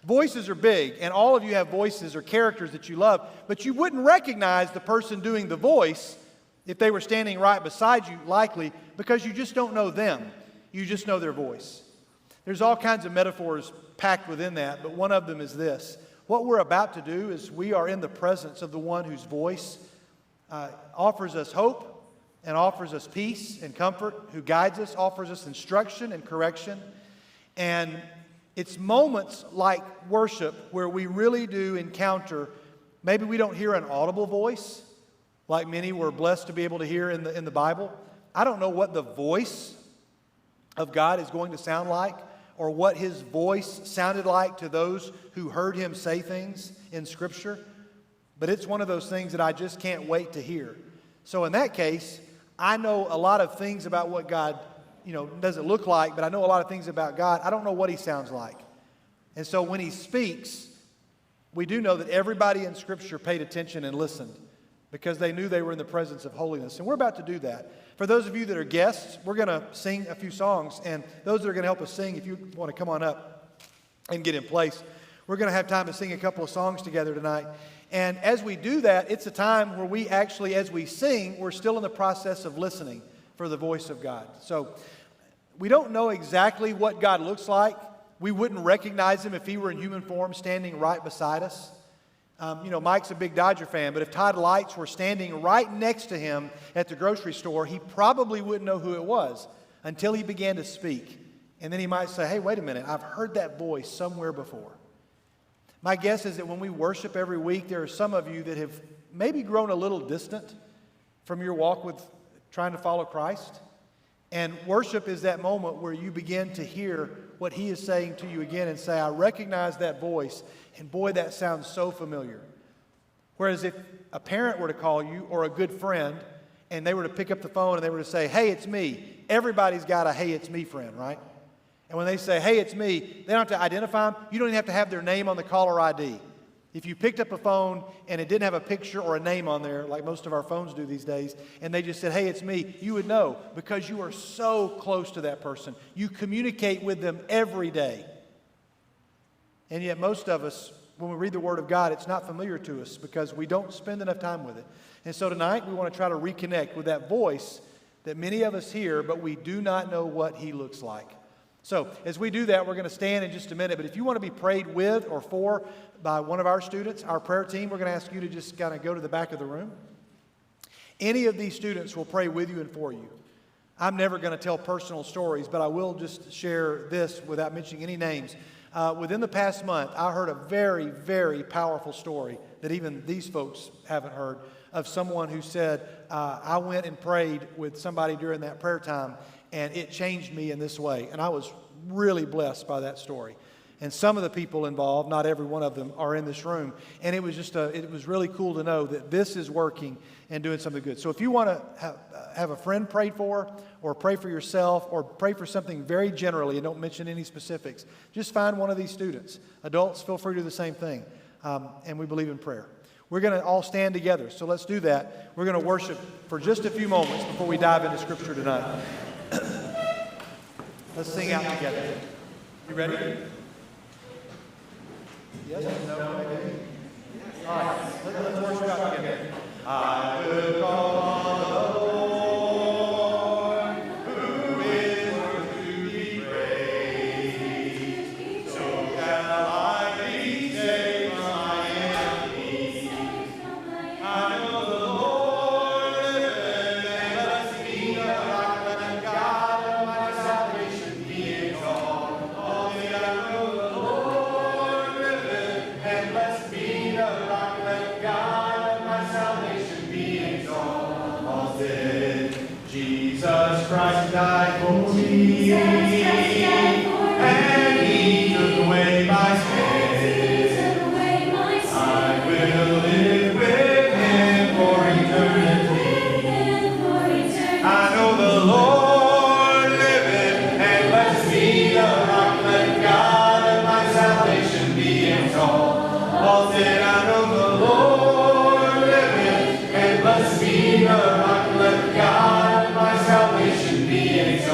Voices are big, and all of you have voices or characters that you love, but you wouldn't recognize the person doing the voice if they were standing right beside you, likely, because you just don't know them. You just know their voice. There's all kinds of metaphors packed within that, but one of them is this. What we're about to do is we are in the presence of the one whose voice offers us hope and offers us peace and comfort, who guides us, offers us instruction and correction. And it's moments like worship where we really do encounter, maybe we don't hear an audible voice like many were blessed to be able to hear in the Bible. I don't know what the voice of God is going to sound like, or what his voice sounded like to those who heard him say things in Scripture. But it's one of those things that I just can't wait to hear. So in that case, I know a lot of things about what God, doesn't look like, but I know a lot of things about God. I don't know what he sounds like. And so when he speaks, we do know that everybody in Scripture paid attention and listened because they knew they were in the presence of holiness. And we're about to do that. For those of you that are guests, we're going to sing a few songs. And those that are going to help us sing, if you want to come on up and get in place, we're going to have time to sing a couple of songs together tonight. And as we do that, it's a time where we actually, as we sing, we're still in the process of listening for the voice of God. So we don't know exactly what God looks like. We wouldn't recognize him if he were in human form standing right beside us. Mike's a big Dodger fan, but if Todd Lights were standing right next to him at the grocery store, he probably wouldn't know who it was until he began to speak. And then he might say, hey, wait a minute, I've heard that voice somewhere before. My guess is that when we worship every week, there are some of you that have maybe grown a little distant from your walk with trying to follow Christ. And worship is that moment where you begin to hear what he is saying to you again and say, I recognize that voice, and boy, that sounds so familiar. Whereas if a parent were to call you or a good friend and they were to pick up the phone and they were to say, hey, it's me, everybody's got a hey, it's me friend, right? And when they say, hey, it's me, they don't have to identify them. You don't even have to have their name on the caller ID. If you picked up a phone and it didn't have a picture or a name on there, like most of our phones do these days, and they just said, hey, it's me, you would know because you are so close to that person. You communicate with them every day. And yet most of us, when we read the Word of God, it's not familiar to us because we don't spend enough time with it. And so tonight we want to try to reconnect with that voice that many of us hear, but we do not know what He looks like. So as we do that, we're going to stand in just a minute. But if you want to be prayed with or for by one of our students, our prayer team, we're going to ask you to just kind of go to the back of the room. Any of these students will pray with you and for you. I'm never going to tell personal stories, but I will just share this without mentioning any names. Within the past month, I heard a very, very powerful story that even these folks haven't heard of someone who said, I went and prayed with somebody during that prayer time, and it changed me in this way. And I was really blessed by that story. And some of the people involved, not every one of them, are in this room. And it was just it was really cool to know that this is working and doing something good. So if you want to have a friend prayed for, or pray for yourself, or pray for something very generally, and don't mention any specifics, just find one of these students. Adults, feel free to do the same thing. And we believe in prayer. We're going to all stand together. So let's do that. We're going to worship for just a few moments before we dive into Scripture tonight. Let's sing out together. You ready? Yes? No? Maybe? All right. Let's worship out together. I will call on the Lord, who is worthy to be praised. So shall I be saved from my enemies. I know the Lord liveth, and blessed be the rock and God of my salvation be exalted. Only I know the Lord liveth, and blessed be the rock and God of my salvation be exalted. Jesus Christ died for me, and He took away my sin. I will live with Him for eternity. I know the Lord liveth, and blessed be the rock, let God of my salvation be exalted. I know the Lord liveth, and blessed be the rock, let God of my salvation be exalted.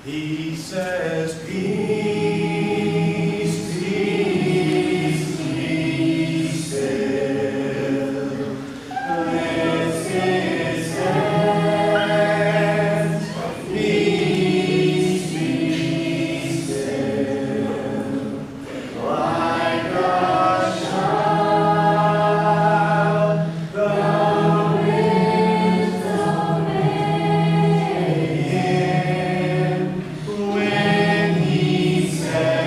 He says, peace, peace, peace still. This is heaven's peace, peace still. Like a child, the winds obey him when he says,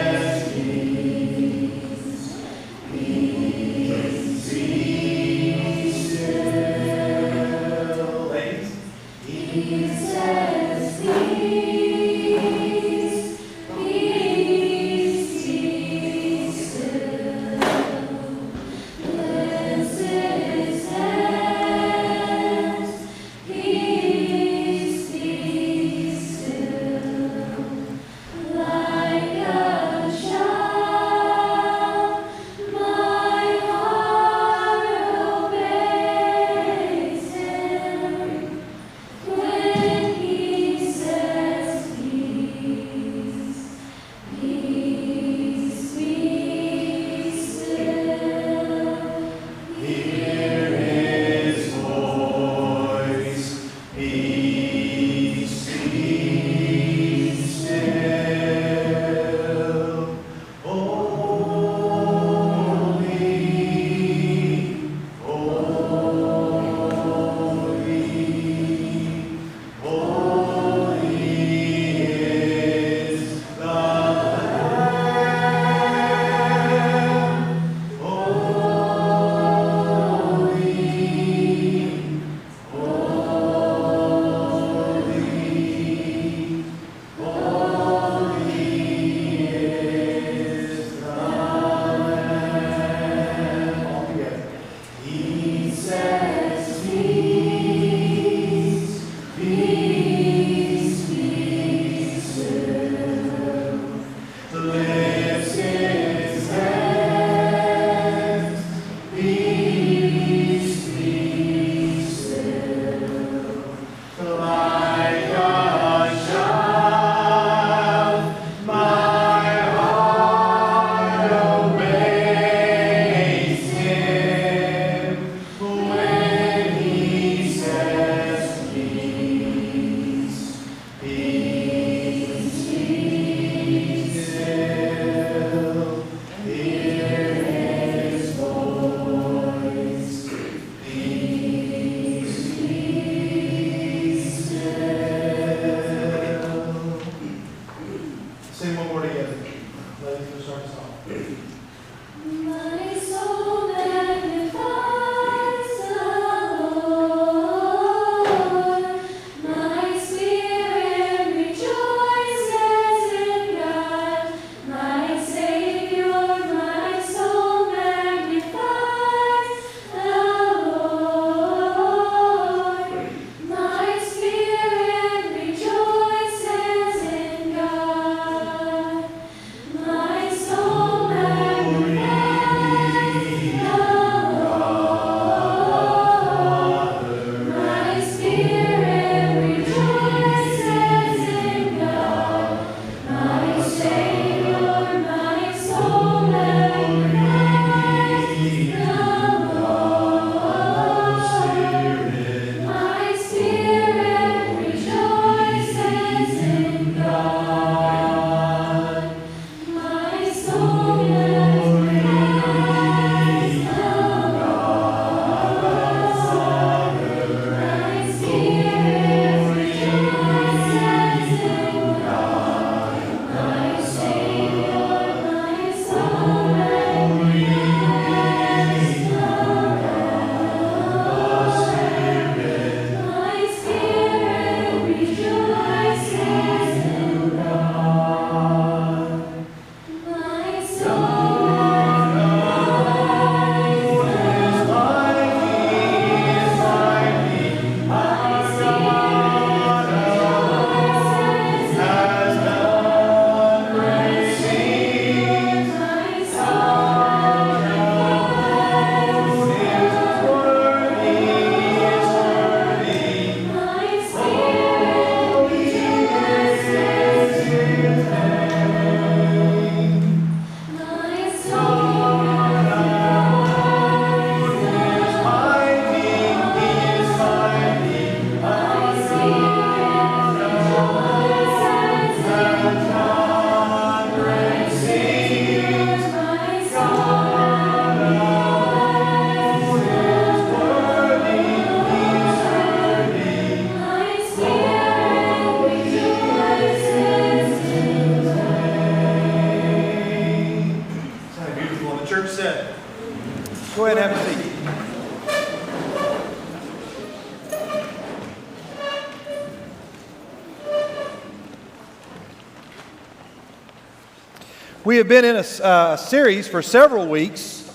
We have been in a series for several weeks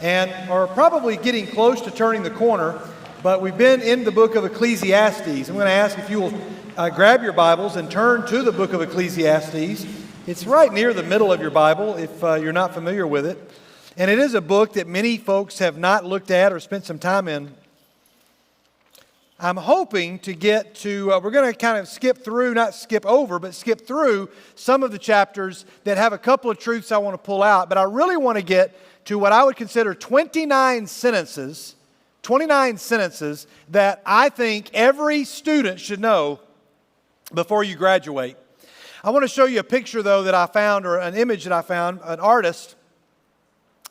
and are probably getting close to turning the corner, but we've been in the book of Ecclesiastes. I'm going to ask if you will grab your Bibles and turn to the book of Ecclesiastes. It's right near the middle of your Bible if you're not familiar with it. And it is a book that many folks have not looked at or spent some time in. I'm hoping to get to, we're going to kind of skip through, not skip over, but skip through some of the chapters that have a couple of truths I want to pull out. But I really want to get to what I would consider 29 sentences that I think every student should know before you graduate. I want to show you a picture, though, that I found, or an image that I found, an artist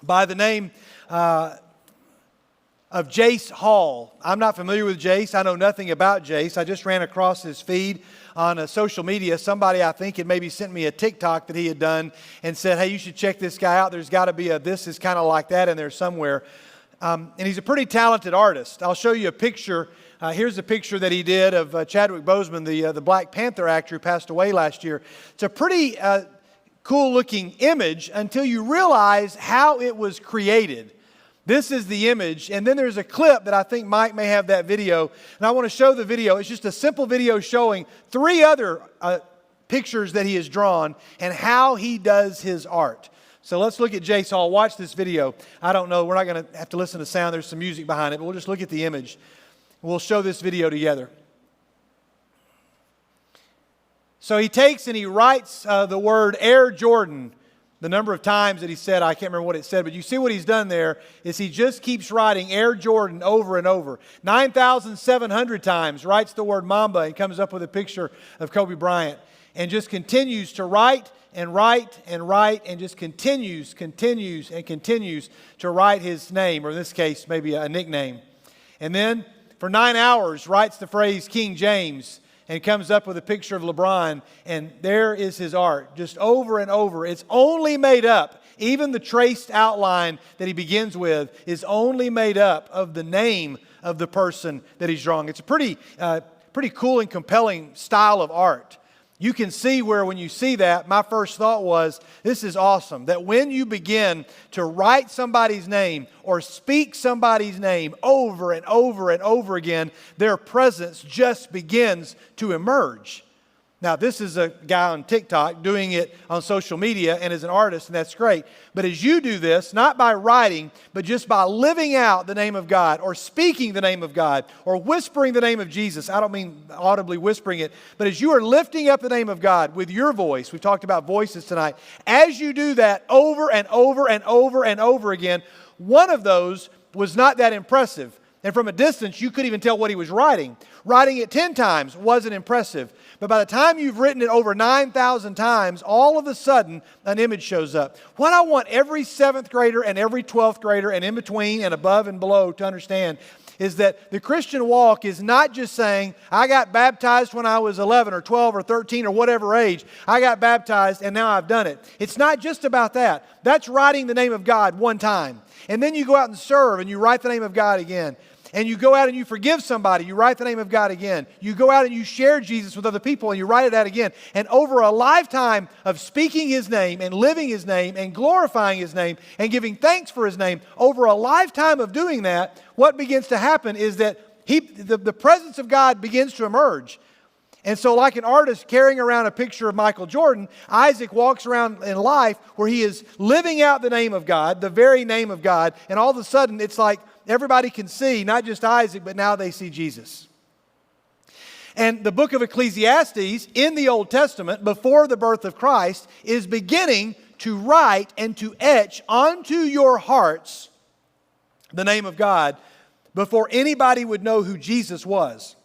by the name of Jace Hall. I'm not familiar with Jace. I know nothing about Jace. I just ran across his feed on social media. Somebody, I think, had maybe sent me a TikTok that he had done and said, hey, you should check this guy out. There's got to be a this is kind of like that in there somewhere. And he's a pretty talented artist. I'll show you a picture. Here's a picture that he did of Chadwick Boseman, the Black Panther actor who passed away last year. It's a pretty cool-looking image until you realize how it was created. This is the image, and then there's a clip that I think Mike may have that video, and I want to show the video. It's just a simple video showing 3 other pictures that he has drawn and how he does his art. So let's look at Jace Hall. Watch this video. I don't know. We're not going to have to listen to sound. There's some music behind it, but we'll just look at the image. We'll show this video together. So he takes and he writes the word Air Jordan. The number of times that he said, I can't remember what it said, but you see what he's done there is he just keeps writing Air Jordan over and over. 9,700 times writes the word Mamba and comes up with a picture of Kobe Bryant and just continues to write and write and write and just continues to write his name, or in this case, maybe a nickname. And then for 9 hours writes the phrase King James and comes up with a picture of LeBron, and there is his art, just over and over. It's only made up, even the traced outline that he begins with is only made up of the name of the person that he's drawing. It's a pretty cool and compelling style of art. You can see where when you see that, my first thought was, this is awesome. That when you begin to write somebody's name or speak somebody's name over and over and over again, their presence just begins to emerge. Now, this is a guy on TikTok doing it on social media and is an artist, and that's great. But as you do this, not by writing, but just by living out the name of God or speaking the name of God or whispering the name of Jesus. I don't mean audibly whispering it, but as you are lifting up the name of God with your voice, we've talked about voices tonight, as you do that over and over and over and over again, one of those was not that impressive. And from a distance, you couldn't even tell what he was writing. Writing it 10 times wasn't impressive. But by the time you've written it over 9,000 times, all of a sudden, an image shows up. What I want every 7th grader and every 12th grader and in between and above and below to understand is that the Christian walk is not just saying, I got baptized when I was 11 or 12 or 13 or whatever age. I got baptized and now I've done it. It's not just about that. That's writing the name of God one time. And then you go out and serve and you write the name of God again. And you go out and you forgive somebody, you write the name of God again. You go out and you share Jesus with other people and you write it out again. And over a lifetime of speaking His name and living His name and glorifying His name and giving thanks for His name, over a lifetime of doing that, what begins to happen is that the presence of God begins to emerge. And so like an artist carrying around a picture of Michael Jordan, Isaac walks around in life where he is living out the name of God, the very name of God, and all of a sudden it's like everybody can see, not just Isaac, but now they see Jesus. And the book of Ecclesiastes in the Old Testament, before the birth of Christ, is beginning to write and to etch onto your hearts the name of God before anybody would know who Jesus was.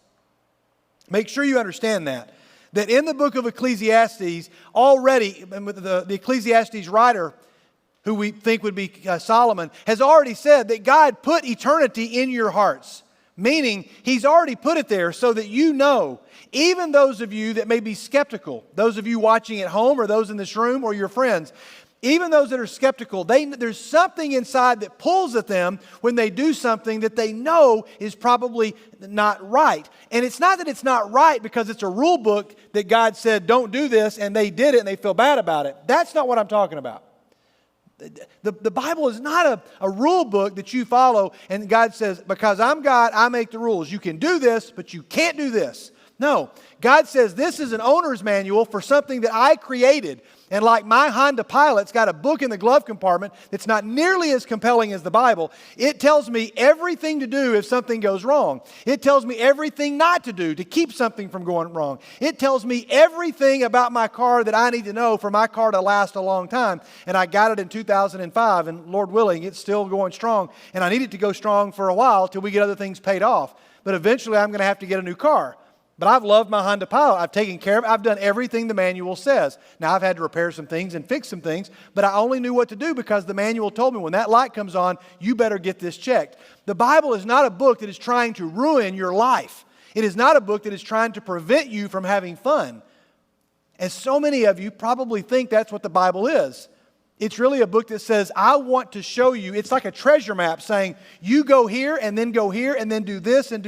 Make sure you understand that in the book of Ecclesiastes, already, the Ecclesiastes writer, who we think would be Solomon, has already said that God put eternity in your hearts. Meaning, He's already put it there so that you know, even those of you that may be skeptical, those of you watching at home or those in this room or your friends, Even those that are skeptical, there's something inside that pulls at them when they do something that they know is probably not right. And it's not that it's not right because it's a rule book that God said, don't do this, and they did it and they feel bad about it. That's not what I'm talking about. The Bible is not a rule book that you follow and God says, because I'm God, I make the rules. You can do this, but you can't do this. No, God says this is an owner's manual for something that I created. And like my Honda Pilot's got a book in the glove compartment that's not nearly as compelling as the Bible. It tells me everything to do if something goes wrong. It tells me everything not to do to keep something from going wrong. It tells me everything about my car that I need to know for my car to last a long time. And I got it in 2005, and Lord willing, it's still going strong. And I need it to go strong for a while till we get other things paid off. But eventually I'm going to have to get a new car. But I've loved my Honda Pilot. I've taken care of it. I've done everything the manual says. Now, I've had to repair some things and fix some things, but I only knew what to do because the manual told me when that light comes on, you better get this checked. The Bible is not a book that is trying to ruin your life. It is not a book that is trying to prevent you from having fun. And so many of you probably think that's what the Bible is. It's really a book that says, I want to show you. It's like a treasure map saying, you go here and then go here and then do this, and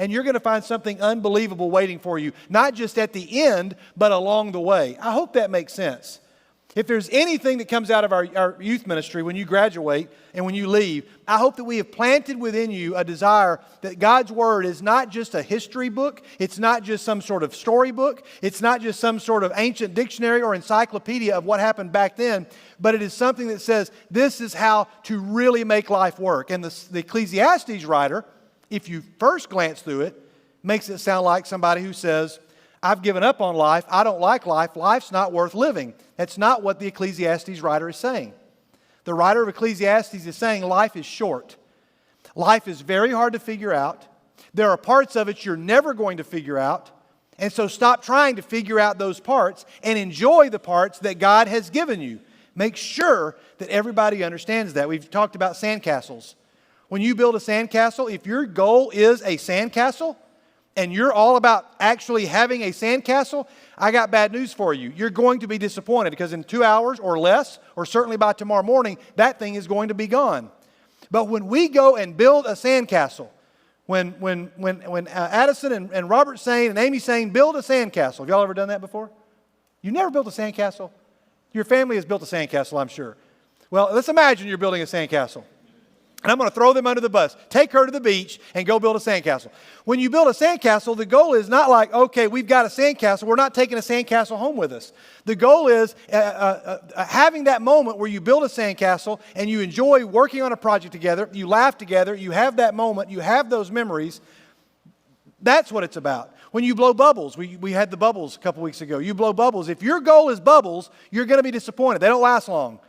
you're going to find something unbelievable waiting for you. Not just at the end, but along the way. I hope that makes sense. If there's anything that comes out of our youth ministry when you graduate and when you leave, I hope that we have planted within you a desire that God's Word is not just a history book. It's not just some sort of storybook. It's not just some sort of ancient dictionary or encyclopedia of what happened back then, but it is something that says this is how to really make life work. And the Ecclesiastes writer, if you first glance through it, makes it sound like somebody who says, I've given up on life. I don't like life. Life's not worth living. That's not what the Ecclesiastes writer is saying. The writer of Ecclesiastes is saying life is short. Life is very hard to figure out. There are parts of it you're never going to figure out. And so stop trying to figure out those parts and enjoy the parts that God has given you. Make sure that everybody understands that. We've talked about sandcastles. When you build a sandcastle, if your goal is a sandcastle, and you're all about actually having a sandcastle, I got bad news for you. You're going to be disappointed because in 2 hours or less, or certainly by tomorrow morning, that thing is going to be gone. But when we go and build a sandcastle, when Addison and Robert Sane and Amy Sane build a sandcastle, have y'all ever done that before? You never built a sandcastle? Your family has built a sandcastle, I'm sure. Well, let's imagine you're building a sandcastle. And I'm going to throw them under the bus. Take her to the beach and go build a sandcastle. When you build a sandcastle, the goal is not like, okay, we've got a sandcastle. We're not taking a sandcastle home with us. The goal is having that moment where you build a sandcastle and you enjoy working on a project together. You laugh together. You have that moment. You have those memories. That's what it's about. When you blow bubbles, we had the bubbles a couple weeks ago. You blow bubbles. If your goal is bubbles, you're going to be disappointed. They don't last long.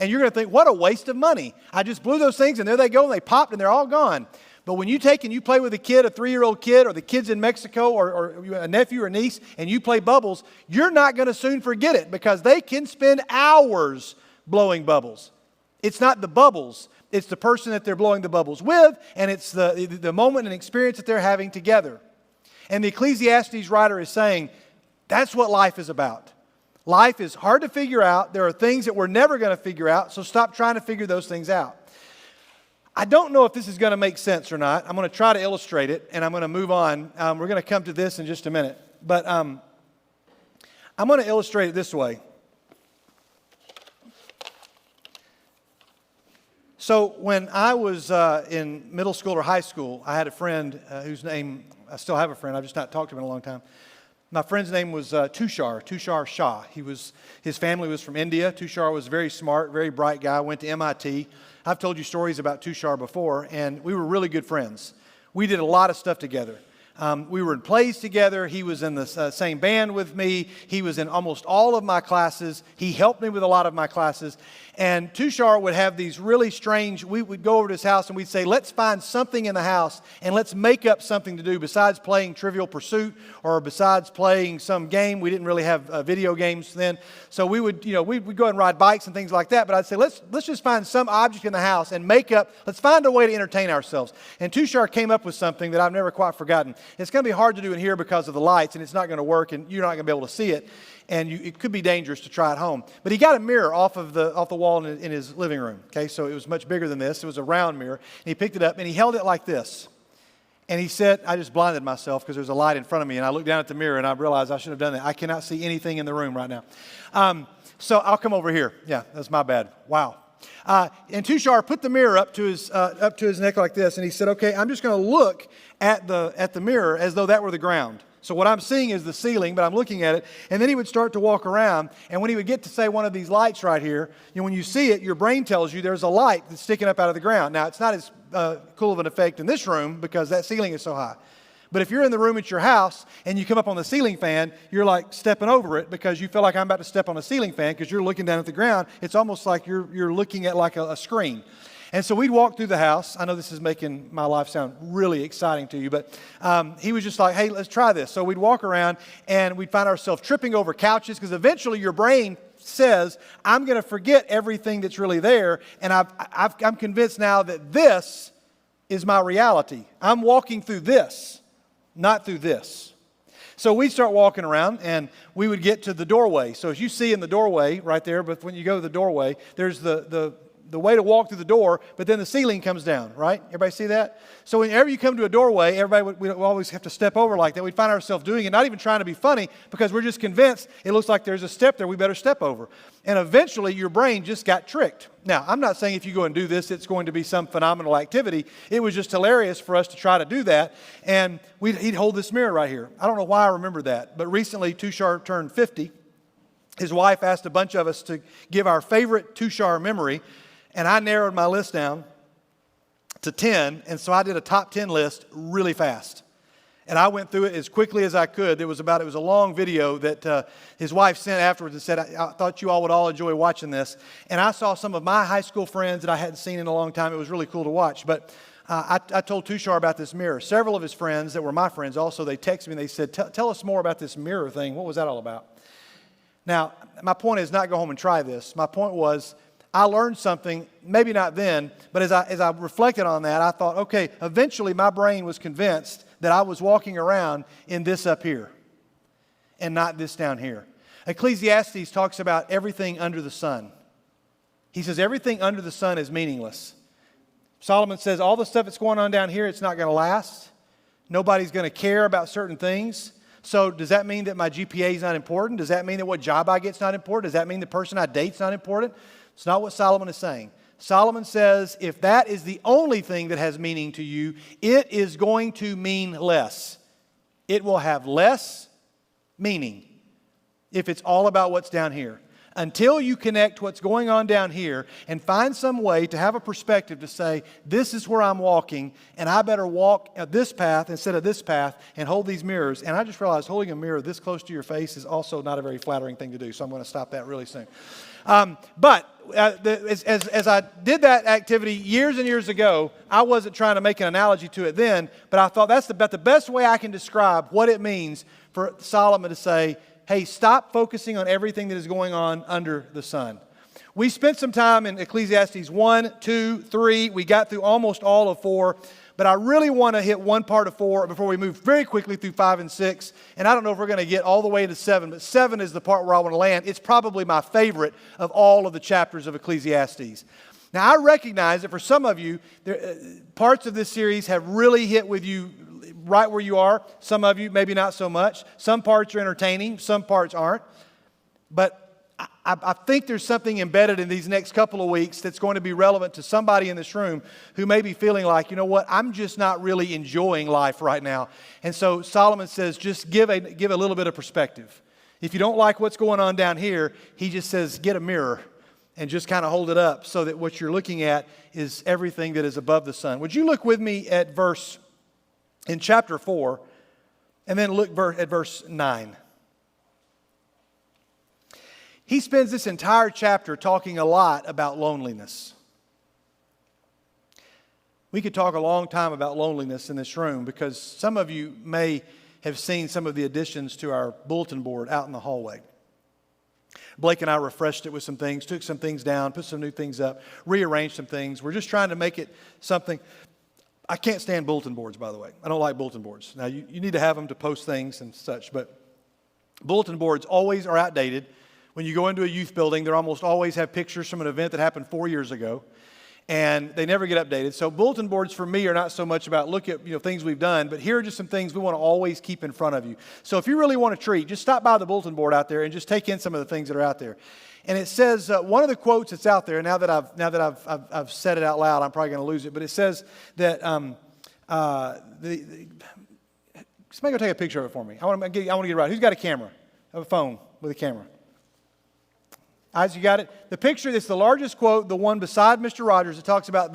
And you're going to think, what a waste of money. I just blew those things and there they go and they popped and they're all gone. But when you take and you play with a kid, a 3-year-old kid, or the kids in Mexico, or a nephew or niece, and you play bubbles, you're not going to soon forget it because they can spend hours blowing bubbles. It's not the bubbles. It's the person that they're blowing the bubbles with, and it's the moment and experience that they're having together. And the Ecclesiastes writer is saying, that's what life is about. Life is hard to figure out. There are things that we're never going to figure out, so stop trying to figure those things out. I don't know if this is going to make sense or not. I'm going to try to illustrate it, and I'm going to move on. We're going to come to this in just a minute. But I'm going to illustrate it this way. So when I was in middle school or high school, I had a friend whose name, I still have a friend, I've just not talked to him in a long time. My friend's name was Tushar Shah. His family was from India. Tushar was very smart, very bright guy, went to MIT. I've told you stories about Tushar before, and we were really good friends. We did a lot of stuff together. We were in plays together. He was in the same band with me. He was in almost all of my classes. He helped me with a lot of my classes. And Tushar would have these really strange, we would go over to his house and we'd say, let's find something in the house and let's make up something to do besides playing Trivial Pursuit or besides playing some game. We didn't really have video games then. So we would, we'd go and ride bikes and things like that. But I'd say, let's just find some object in the house and make up, let's find a way to entertain ourselves. And Tushar came up with something that I've never quite forgotten. It's going to be hard to do in here because of the lights, and it's not going to work, and you're not going to be able to see it, and it could be dangerous to try at home. But he got a mirror off the wall in his living room, okay? So it was much bigger than this. It was a round mirror, and he picked it up, and he held it like this. And he said, I just blinded myself because there's a light in front of me, and I looked down at the mirror, and I realized I should have done that. I cannot see anything in the room right now. So I'll come over here. Yeah, that's my bad. Wow. And Tushar put the mirror up to his neck like this, and he said, okay, I'm just going to look at the mirror as though that were the ground. So what I'm seeing is the ceiling, but I'm looking at it. And then he would start to walk around, and when he would get to, say, one of these lights right here, when you see it, your brain tells you there's a light that's sticking up out of the ground. Now, it's not as cool of an effect in this room because that ceiling is so high. But if you're in the room at your house and you come up on the ceiling fan, you're like stepping over it because you feel like I'm about to step on a ceiling fan because you're looking down at the ground. It's almost like you're looking at like a screen. And so we'd walk through the house. I know this is making my life sound really exciting to you, but he was just like, hey, let's try this. So we'd walk around and we'd find ourselves tripping over couches because eventually your brain says, I'm going to forget everything that's really there. And I'm convinced now that this is my reality. I'm walking through this, not through this. So we'd start walking around and we would get to the doorway. So as you see in the doorway right there, but when you go to the doorway, there's the way to walk through the door, but then the ceiling comes down, right? Everybody see that? So whenever you come to a doorway, everybody would always have to step over like that. We'd find ourselves doing it, not even trying to be funny, because we're just convinced it looks like there's a step there, we better step over. And eventually your brain just got tricked. Now, I'm not saying if you go and do this, it's going to be some phenomenal activity. It was just hilarious for us to try to do that. And he'd hold this mirror right here. I don't know why I remember that, but recently Tushar turned 50. His wife asked a bunch of us to give our favorite Tushar memory, and I narrowed my list down to 10, and so I did a top 10 list really fast. And I went through it as quickly as I could. It was a long video that his wife sent afterwards and said, I thought you all would all enjoy watching this. And I saw some of my high school friends that I hadn't seen in a long time. It was really cool to watch. But I told Tushar about this mirror. Several of his friends that were my friends also, they texted me and they said, tell us more about this mirror thing. What was that all about? Now, my point is not go home and try this. My point was, I learned something, maybe not then, but as I reflected on that, I thought, okay, eventually my brain was convinced that I was walking around in this up here and not this down here. Ecclesiastes talks about everything under the sun. He says everything under the sun is meaningless. Solomon says all the stuff that's going on down here, it's not going to last. Nobody's going to care about certain things. So does that mean that my GPA is not important? Does that mean that what job I get is not important? Does that mean the person I date is not important? It's not what Solomon is saying. Solomon says if that is the only thing that has meaning to you, it is going to mean less. It will have less meaning if it's all about what's down here. Until you connect what's going on down here and find some way to have a perspective to say, this is where I'm walking, and I better walk this path instead of this path and hold these mirrors. And I just realized holding a mirror this close to your face is also not a very flattering thing to do, so I'm going to stop that really soon. But as I did that activity years and years ago, I wasn't trying to make an analogy to it then, but I thought that's about the best way I can describe what it means for Solomon to say, hey, stop focusing on everything that is going on under the sun. We spent some time in Ecclesiastes 1, 2, 3. We got through almost all of 4. But I really want to hit one part of 4 before we move very quickly through 5 and 6. And I don't know if we're going to get all the way to 7, but 7 is the part where I want to land. It's probably my favorite of all of the chapters of Ecclesiastes. Now, I recognize that for some of you, parts of this series have really hit with you right where you are. Some of you, maybe not so much. Some parts are entertaining. Some parts aren't. But I think there's something embedded in these next couple of weeks that's going to be relevant to somebody in this room who may be feeling like, you know what, I'm just not really enjoying life right now. And so Solomon says, just give a little bit of perspective. If you don't like what's going on down here, he just says, get a mirror and just kind of hold it up so that what you're looking at is everything that is above the sun. Would you look with me at in chapter 4, and then look at verse 9. He spends this entire chapter talking a lot about loneliness. We could talk a long time about loneliness in this room because some of you may have seen some of the additions to our bulletin board out in the hallway. Blake and I refreshed it with some things, took some things down, put some new things up, rearranged some things. We're just trying to make it something. I can't stand bulletin boards, by the way. I don't like bulletin boards. Now, you need to have them to post things and such, but bulletin boards always are outdated. When you go into a youth building, they almost always have pictures from an event that happened 4 years ago, and they never get updated. So bulletin boards for me are not so much about look at things we've done, but here are just some things we want to always keep in front of you. So if you really want a treat, just stop by the bulletin board out there and just take in some of the things that are out there. And it says one of the quotes that's out there. Now that I've said it out loud, I'm probably going to lose it. But it says that somebody go take a picture of it for me. I want to get it right. Who's got a camera? I have a phone with a camera. Eyes, you got it? The picture that's the largest quote, the one beside Mr. Rogers, that talks about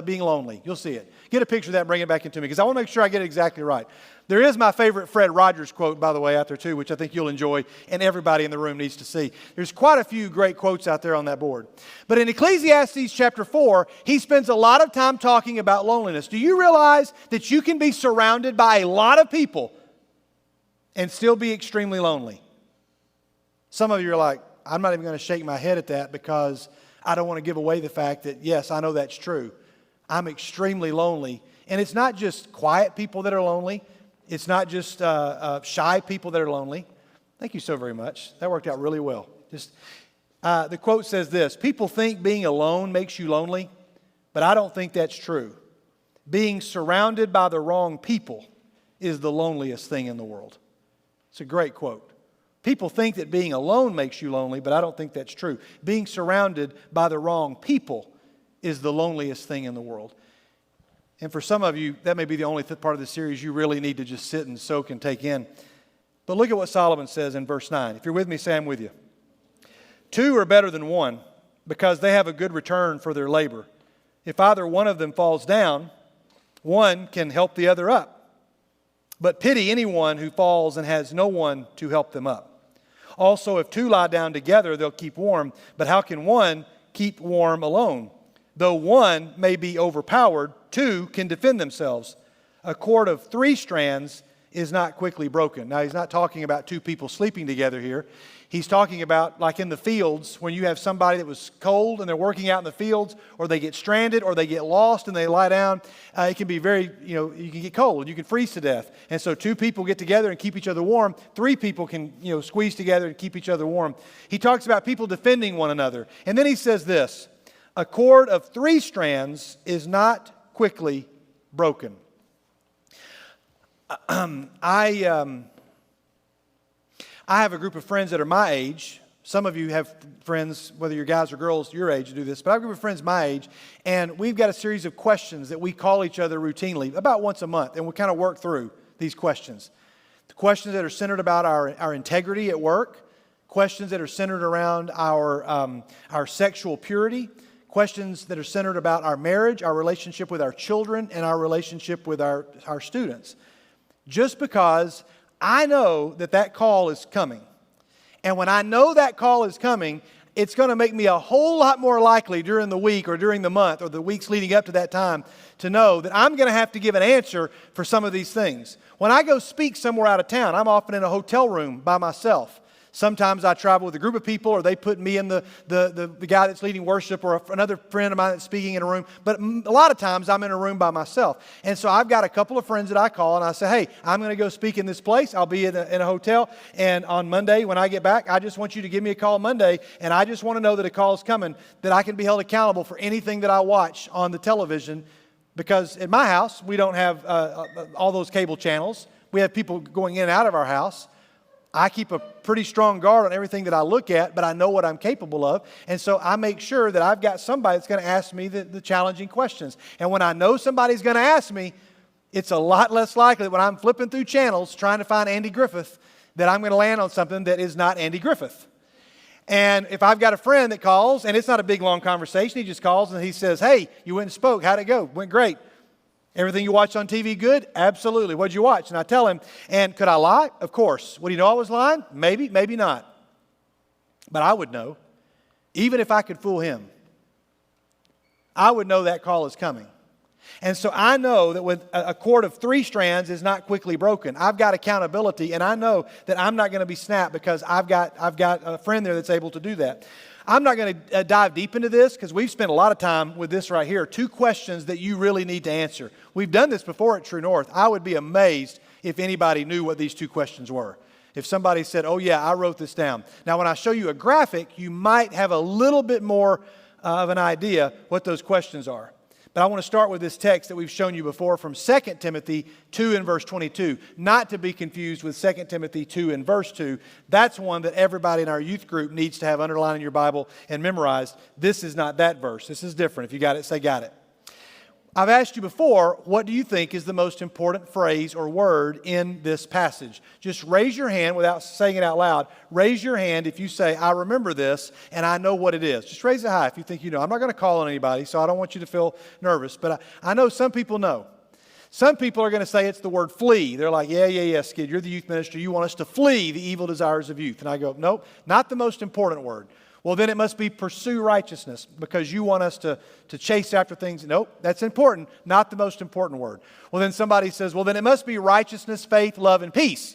being lonely. You'll see it. Get a picture of that and bring it back into me because I want to make sure I get it exactly right. There is my favorite Fred Rogers quote, by the way, out there too, which I think you'll enjoy and everybody in the room needs to see. There's quite a few great quotes out there on that board. But in Ecclesiastes chapter 4, he spends a lot of time talking about loneliness. Do you realize that you can be surrounded by a lot of people and still be extremely lonely? Some of you are like, I'm not even going to shake my head at that because I don't want to give away the fact that, yes, I know that's true. I'm extremely lonely. And it's not just quiet people that are lonely. It's not just shy people that are lonely. Thank you so very much. That worked out really well. The quote says this: people think being alone makes you lonely, but I don't think that's true. Being surrounded by the wrong people is the loneliest thing in the world. It's a great quote. People think that being alone makes you lonely, but I don't think that's true. Being surrounded by the wrong people is the loneliest thing in the world. And for some of you, that may be the only part of the series you really need to just sit and soak and take in. But look at what Solomon says in verse 9. If you're with me, say I'm with you. 2 are better than 1 because they have a good return for their labor. If either one of them falls down, one can help the other up. But pity anyone who falls and has no one to help them up. Also, if 2 lie down together, they'll keep warm. But how can one keep warm alone? Though one may be overpowered, 2 can defend themselves. A cord of 3 strands is not quickly broken. Now, he's not talking about 2 people sleeping together here. He's talking about like in the fields when you have somebody that was cold and they're working out in the fields, or they get stranded or they get lost and they lie down. It can be very, you can get cold. You can freeze to death. And so 2 people get together and keep each other warm. 3 people can, squeeze together and keep each other warm. He talks about people defending one another. And then he says this: a cord of 3 strands is not quickly broken. I have a group of friends that are my age. Some of you have friends, whether you're guys or girls, your age, to do this. But I have a group of friends my age, and we've got a series of questions that we call each other routinely, about once a month, and we kind of work through these questions. The questions that are centered about our integrity at work, questions that are centered around our sexual purity, questions that are centered about our marriage, our relationship with our children, and our relationship with our students. Just because I know that call is coming. And when I know that call is coming, it's going to make me a whole lot more likely during the week or during the month or the weeks leading up to that time to know that I'm going to have to give an answer for some of these things. When I go speak somewhere out of town, I'm often in a hotel room by myself. Sometimes I travel with a group of people, or they put me in the guy that's leading worship, or another friend of mine that's speaking in a room. But a lot of times I'm in a room by myself. And so I've got a couple of friends that I call and I say, hey, I'm going to go speak in this place. I'll be in a hotel. And on Monday when I get back, I just want you to give me a call Monday. And I just want to know that a call is coming, that I can be held accountable for anything that I watch on the television. Because at my house, we don't have all those cable channels. We have people going in and out of our house. I keep a pretty strong guard on everything that I look at, but I know what I'm capable of. And so I make sure that I've got somebody that's going to ask me the challenging questions. And when I know somebody's going to ask me, it's a lot less likely that when I'm flipping through channels trying to find Andy Griffith that I'm going to land on something that is not Andy Griffith. And if I've got a friend that calls, and it's not a big, long conversation, he just calls and he says, hey, you went and spoke. How'd it go? Went great. Everything you watched on TV good? Absolutely. What'd you watch? And I tell him, and could I lie? Of course. Would he know I was lying? Maybe, maybe not. But I would know. Even if I could fool him, I would know that call is coming. And so I know that with a cord of 3 strands is not quickly broken. I've got accountability, and I know that I'm not going to be snapped because I've got a friend there that's able to do that. I'm not going to dive deep into this because we've spent a lot of time with this right here. 2 questions that you really need to answer. We've done this before at True North. I would be amazed if anybody knew what these 2 questions were. If somebody said, oh yeah, I wrote this down. Now when I show you a graphic, you might have a little bit more of an idea what those questions are. But I want to start with this text that we've shown you before from 2 Timothy 2 and verse 22. Not to be confused with 2 Timothy 2 and verse 2. That's one that everybody in our youth group needs to have underlined in your Bible and memorized. This is not that verse. This is different. If you got it, say got it. I've asked you before, what do you think is the most important phrase or word in this passage? Just raise your hand without saying it out loud. Raise your hand if you say, I remember this and I know what it is. Just raise it high if you think you know. I'm not going to call on anybody, so I don't want you to feel nervous. But I know some people know. Some people are going to say it's the word flee. They're like, yeah, Skid, you're the youth minister. You want us to flee the evil desires of youth. And I go, nope, not the most important word. Well, then it must be pursue righteousness because you want us to chase after things. Nope, that's important, not the most important word. Well, then somebody says, well, then it must be righteousness, faith, love, and peace.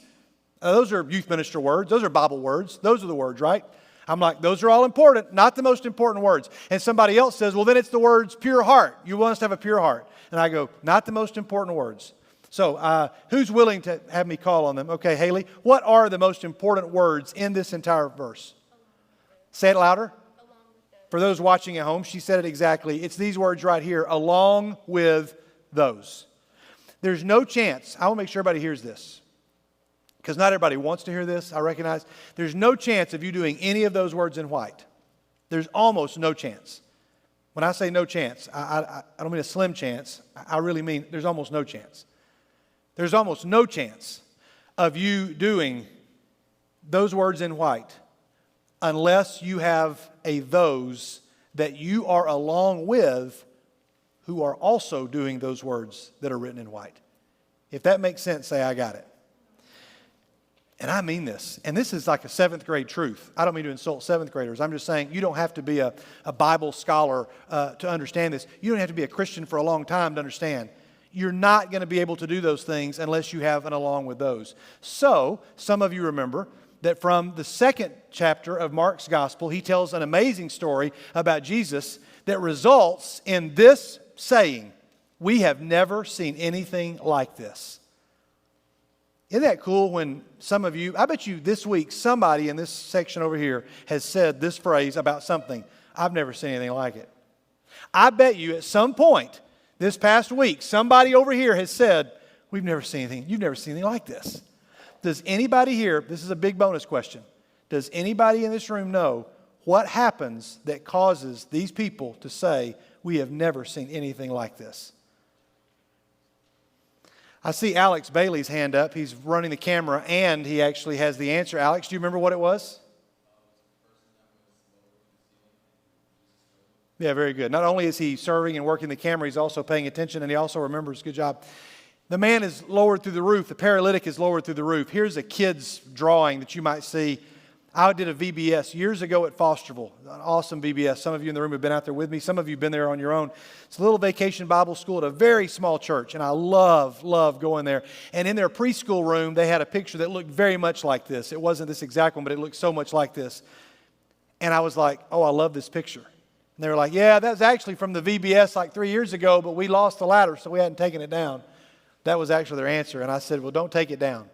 Those are youth minister words. Those are Bible words. Those are the words, right? I'm like, those are all important, not the most important words. And somebody else says, well, then it's the words pure heart. You want us to have a pure heart. And I go, not the most important words. So who's willing to have me call on them? Okay, Haley, what are the most important words in this entire verse? Say it louder. For those watching at home, she said it exactly. It's these words right here, along with those. There's no chance. I want to make sure everybody hears this because not everybody wants to hear this. I recognize there's no chance of you doing any of those words in white. There's almost no chance. When I say no chance, I don't mean a slim chance. I really mean there's almost no chance. There's almost no chance of you doing those words in white unless you have a those that you are along with who are also doing those words that are written in white. If that makes sense, say, I got it. And I mean this. And this is like a 7th grade truth. I don't mean to insult 7th graders. I'm just saying you don't have to be a Bible scholar to understand this. You don't have to be a Christian for a long time to understand. You're not going to be able to do those things unless you have an along with those. So, some of you remember that from the 2nd chapter of Mark's gospel, he tells an amazing story about Jesus that results in this saying, we have never seen anything like this. Isn't that cool when some of you, I bet you this week, somebody in this section over here has said this phrase about something. I've never seen anything like it. I bet you at some point this past week, somebody over here has said, we've never seen anything, you've never seen anything like this. Does anybody here, this is a big bonus question, does anybody in this room know what happens that causes these people to say, we have never seen anything like this? I see Alex Bailey's hand up. He's running the camera and he actually has the answer. Alex, do you remember what it was? Yeah, very good. Not only is he serving and working the camera, he's also paying attention and he also remembers. Good job. The man is lowered through the roof. The paralytic is lowered through the roof. Here's a kid's drawing that you might see. I did a VBS years ago at Fosterville, an awesome VBS. Some of you in the room have been out there with me. Some of you have been there on your own. It's a little vacation Bible school at a very small church, and I love going there. And in their preschool room, they had a picture that looked very much like this. It wasn't this exact one, but it looked so much like this. And I was like, oh, I love this picture. And they were like, yeah, that's actually from the VBS like 3 years ago, but we lost the ladder, so we hadn't taken it down. That was actually their answer. And I said, well, don't take it down.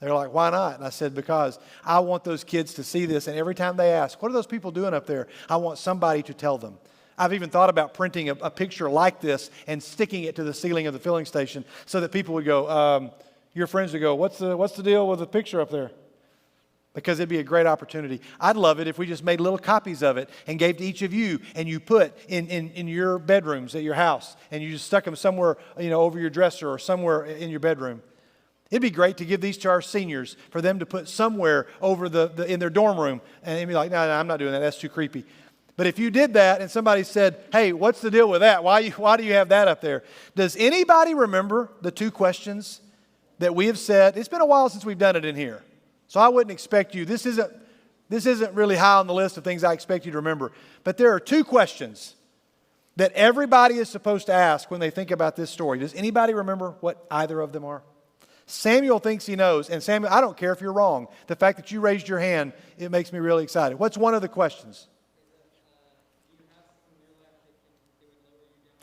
They're like, why not? And I said, because I want those kids to see this. And every time they ask, what are those people doing up there? I want somebody to tell them. I've even thought about printing a picture like this and sticking it to the ceiling of the filling station so that people would go, your friends would go, what's the deal with the picture up there? Because it'd be a great opportunity. I'd love it if we just made little copies of it and gave to each of you, and you put in your bedrooms at your house, and you just stuck them somewhere, over your dresser or somewhere in your bedroom. It'd be great to give these to our seniors for them to put somewhere over in their dorm room, and they'd be like, no, I'm not doing that. That's too creepy. But if you did that and somebody said, hey, what's the deal with that? Why do you have that up there? Does anybody remember the 2 questions that we have said? It's been a while since we've done it in here. So I wouldn't expect you. This isn't really high on the list of things I expect you to remember. But there are 2 questions that everybody is supposed to ask when they think about this story. Does anybody remember what either of them are? Samuel thinks he knows. And Samuel, I don't care if you're wrong. The fact that you raised your hand, it makes me really excited. What's one of the questions?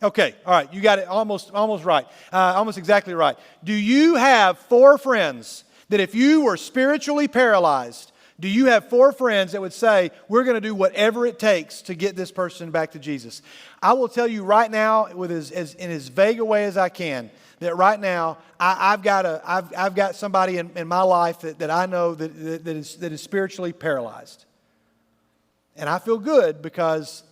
Okay, all right, you got it almost right, almost exactly right. Do you have 4 friends that if you were spiritually paralyzed, do you have 4 friends that would say, we're going to do whatever it takes to get this person back to Jesus? I will tell you right now, in as vague a way as I can, that right now I've got somebody in my life that I know that is spiritually paralyzed, and I feel good because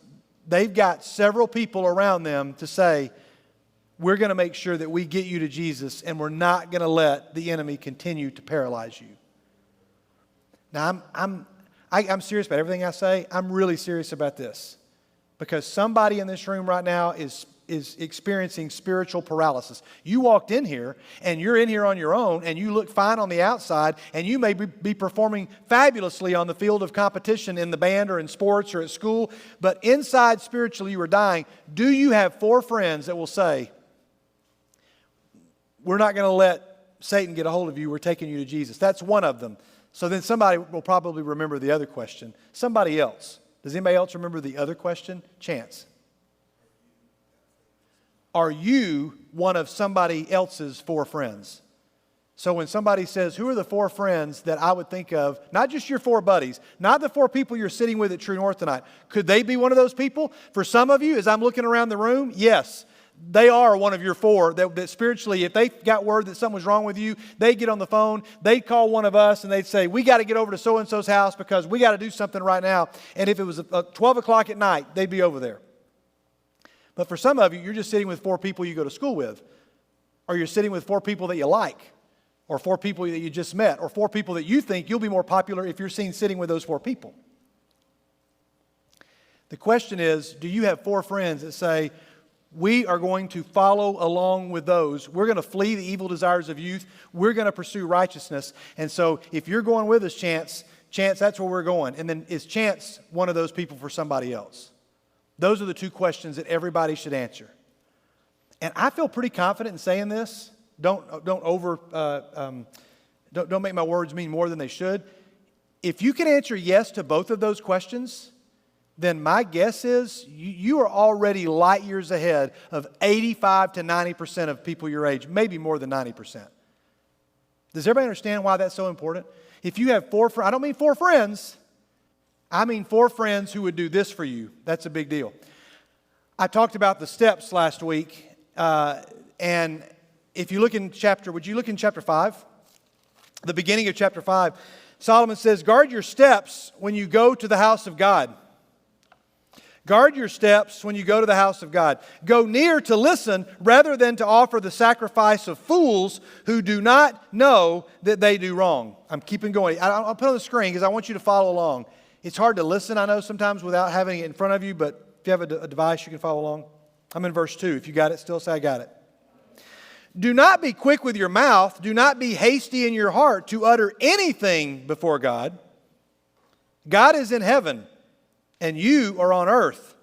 they've got several people around them to say, we're going to make sure that we get you to Jesus, and we're not going to let the enemy continue to paralyze you. Now, I'm serious about everything I say. I'm really serious about this because somebody in this room right now is experiencing spiritual paralysis. You walked in here, and you're in here on your own, and you look fine on the outside, and you may be performing fabulously on the field of competition in the band or in sports or at school, but inside spiritually you are dying. Do you have 4 friends that will say, we're not going to let Satan get a hold of you, we're taking you to Jesus? That's one of them. So then somebody will probably remember the other question. Somebody else. Does anybody else remember the other question? Chance. Are you one of somebody else's 4 friends? So when somebody says, who are the 4 friends that I would think of, not just your 4 buddies, not the 4 people you're sitting with at True North tonight, could they be one of those people? For some of you, as I'm looking around the room, yes. They are one of your 4 that spiritually, if they got word that something was wrong with you, they'd get on the phone, they'd call one of us, and they'd say, we got to get over to so-and-so's house because we got to do something right now. And if it was 12 o'clock at night, they'd be over there. But for some of you, you're just sitting with 4 people you go to school with, or you're sitting with 4 people that you like, or 4 people that you just met, or 4 people that you think you'll be more popular if you're seen sitting with those 4 people. The question is, do you have 4 friends that say, we are going to follow along with those. We're going to flee the evil desires of youth. We're going to pursue righteousness. And so if you're going with us, Chance, that's where we're going. And then is Chance one of those people for somebody else? Those are the 2 questions that everybody should answer. And I feel pretty confident in saying this. Don't make my words mean more than they should. If you can answer yes to both of those questions, then my guess is you are already light years ahead of 85 to 90% of people your age, maybe more than 90%. Does everybody understand why that's so important? If you have 4 friends, I don't mean 4 friends, I mean 4 friends who would do this for you. That's a big deal. I talked about the steps last week, and if you look in would you look in chapter 5? The beginning of chapter 5, Solomon says, guard your steps when you go to the house of God. Guard your steps when you go to the house of God. Go near to listen rather than to offer the sacrifice of fools who do not know that they do wrong. I'm keeping going. I'll put it on the screen because I want you to follow along. It's hard to listen, I know, sometimes without having it in front of you, but if you have a device, you can follow along. I'm in verse 2. If you got it, still say I got it. Do not be quick with your mouth. Do not be hasty in your heart to utter anything before God. God is in heaven, and you are on earth.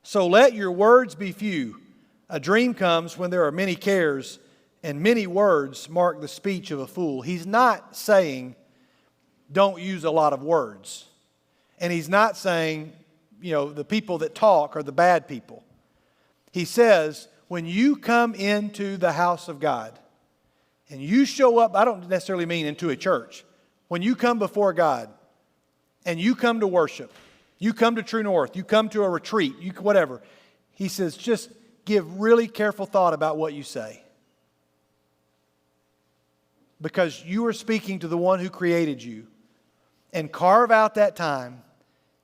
So let your words be few. A dream comes when there are many cares, and many words mark the speech of a fool. He's not saying don't use a lot of words. And he's not saying, the people that talk are the bad people. He says, when you come into the house of God, and you show up, I don't necessarily mean into a church. When you come before God, and you come to worship, you come to True North, you come to a retreat, whatever. He says, just give really careful thought about what you say. Because you are speaking to the one who created you. And carve out that time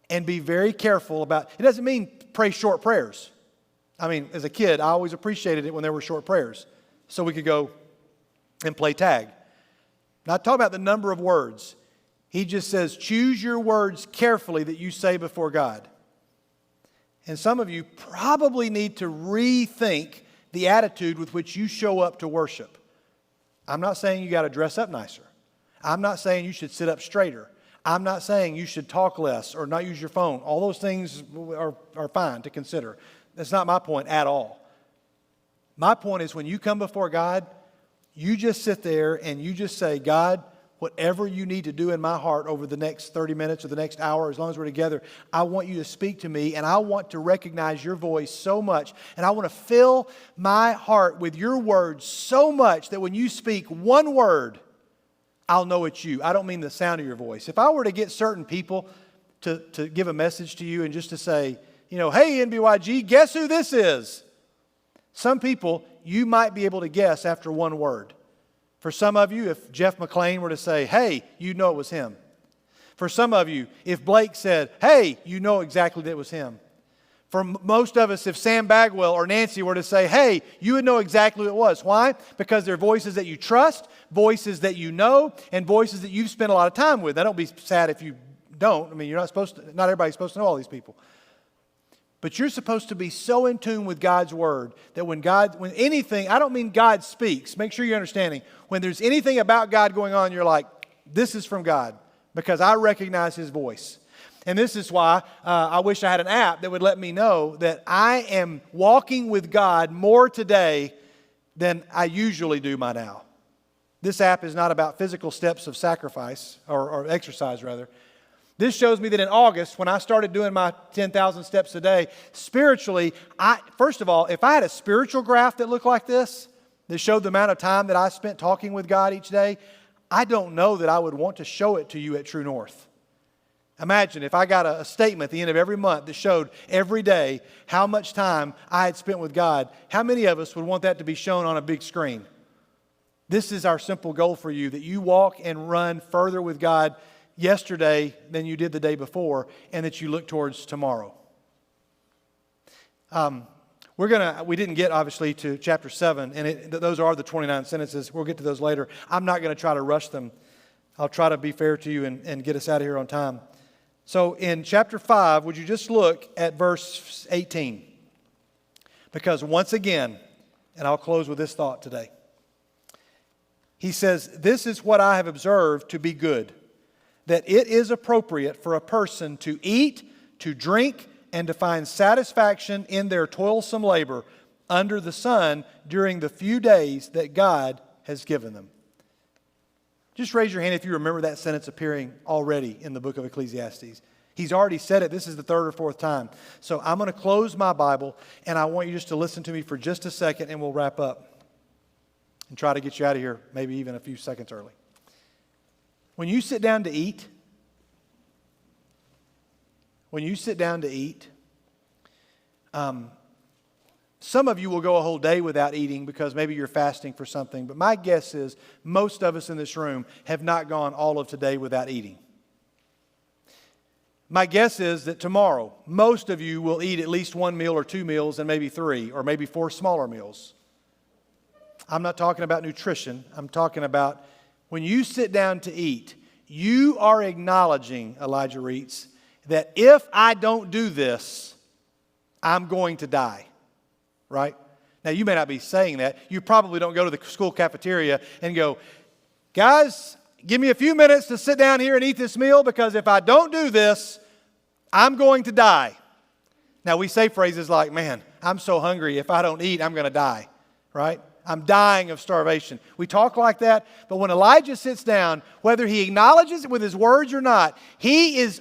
and be very careful about, it doesn't mean pray short prayers. I mean, as a kid, I always appreciated it when there were short prayers. So we could go and play tag. Not talking about the number of words. He just says, choose your words carefully that you say before God. And some of you probably need to rethink the attitude with which you show up to worship. I'm not saying you got to dress up nicer. I'm not saying you should sit up straighter. I'm not saying you should talk less or not use your phone. All those things are fine to consider. That's not my point at all. My point is when you come before God, you just sit there and you just say, God, whatever you need to do in my heart over the next 30 minutes or the next hour, as long as we're together, I want you to speak to me, and I want to recognize your voice so much, and I want to fill my heart with your words so much that when you speak one word, I'll know it's you. I don't mean the sound of your voice. If I were to get certain people to give a message to you and just to say, hey, NBYG, guess who this is? Some people, you might be able to guess after one word. For some of you, if Jeff McClain were to say, hey, you know it was him. For some of you, if Blake said, hey, you know exactly that it was him. For most of us, if Sam Bagwell or Nancy were to say, hey, you would know exactly what it was. Why? Because they're voices that you trust, voices that you know, and voices that you've spent a lot of time with. Now, don't be sad if you don't. I mean, not everybody's supposed to know all these people. But you're supposed to be so in tune with God's Word that when anything, I don't mean God speaks. Make sure you're understanding. When there's anything about God going on, you're like, this is from God because I recognize His voice. And this is why I wish I had an app that would let me know that I am walking with God more today than I usually do by now. This app is not about physical steps of sacrifice or exercise, rather. This shows me that in August, when I started doing my 10,000 steps a day, spiritually, first of all, if I had a spiritual graph that looked like this, that showed the amount of time that I spent talking with God each day, I don't know that I would want to show it to you at True North. Imagine if I got a statement at the end of every month that showed every day how much time I had spent with God. How many of us would want that to be shown on a big screen? This is our simple goal for you, that you walk and run further with God yesterday than you did the day before, and that you look towards tomorrow. We didn't get, obviously, to chapter 7, and those are the 29 sentences. We'll get to those later. I'm not going to try to rush them. I'll try to be fair to you and get us out of here on time. So in chapter 5, would you just look at verse 18? Because once again, and I'll close with this thought today. He says, this is what I have observed to be good, that it is appropriate for a person to eat, to drink, and to find satisfaction in their toilsome labor under the sun during the few days that God has given them. Just raise your hand if you remember that sentence appearing already in the book of Ecclesiastes. He's already said it. This is the third or fourth time. So I'm going to close my Bible, and I want you just to listen to me for just a second, and we'll wrap up and try to get you out of here maybe even a few seconds early. When you sit down to eat, some of you will go a whole day without eating because maybe you're fasting for something. But my guess is most of us in this room have not gone all of today without eating. My guess is that tomorrow, most of you will eat at least one meal or two meals and maybe three or maybe four smaller meals. I'm not talking about nutrition. I'm talking about when you sit down to eat, you are acknowledging, Elijah Reitz, that if I don't do this, I'm going to die. Right? Now, you may not be saying that. You probably don't go to the school cafeteria and go, guys, give me a few minutes to sit down here and eat this meal because if I don't do this, I'm going to die. Now, we say phrases like, man, I'm so hungry. If I don't eat, I'm going to die. Right? I'm dying of starvation. We talk like that, but when Elijah sits down, whether he acknowledges it with his words or not, he is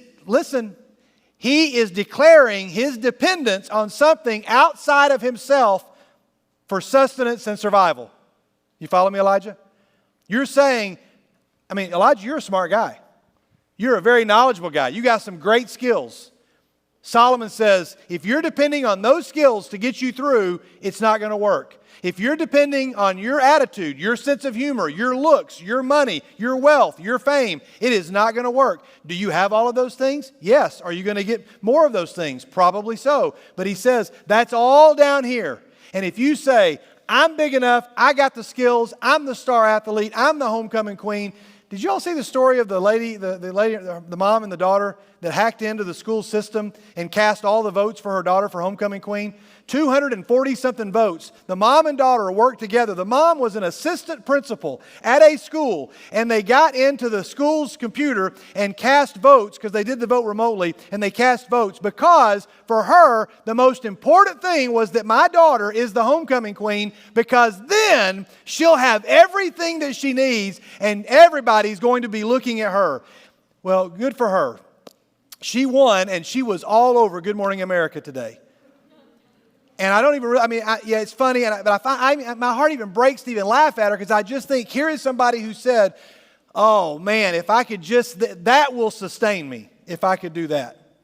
declaring his dependence on something outside of himself for sustenance and survival. You follow me, Elijah? You're saying, Elijah, you're a smart guy. You're a very knowledgeable guy. You got some great skills. Solomon says, if you're depending on those skills to get you through, it's not going to work. If you're depending on your attitude, your sense of humor, your looks, your money, your wealth, your fame, it is not going to work. Do you have all of those things? Yes. Are you going to get more of those things? Probably so. But he says, that's all down here. And if you say, I'm big enough, I got the skills, I'm the star athlete, I'm the homecoming queen, did you all see the story of the lady, the mom and the daughter that hacked into the school system and cast all the votes for her daughter for homecoming queen? 240-something votes. The mom and daughter worked together. The mom was an assistant principal at a school, and they got into the school's computer and cast votes because they did the vote remotely, and they cast votes because for her, the most important thing was that my daughter is the homecoming queen because then she'll have everything that she needs and everybody's going to be looking at her. Well, good for her. She won, and she was all over Good Morning America today. And I don't even, yeah, it's funny, but I find my heart even breaks to even laugh at her because I just think, here is somebody who said, oh man, if I could just, that will sustain me if I could do that.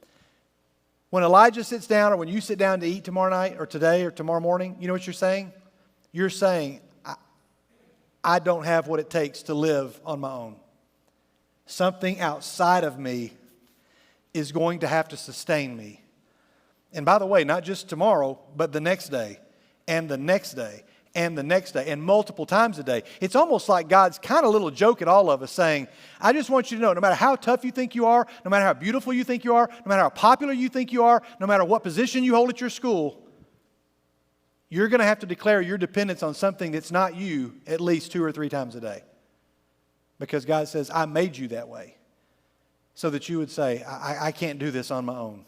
When Elijah sits down or when you sit down to eat tomorrow night or today or tomorrow morning, you know what you're saying? You're saying, I don't have what it takes to live on my own. Something outside of me is going to have to sustain me. And by the way, not just tomorrow, but the next day, and the next day, and the next day, and multiple times a day. It's almost like God's kind of little joke at all of us saying, I just want you to know, no matter how tough you think you are, no matter how beautiful you think you are, no matter how popular you think you are, no matter what position you hold at your school, you're going to have to declare your dependence on something that's not you at least 2 or 3 times a day. Because God says, I made you that way. So that you would say, I can't do this on my own.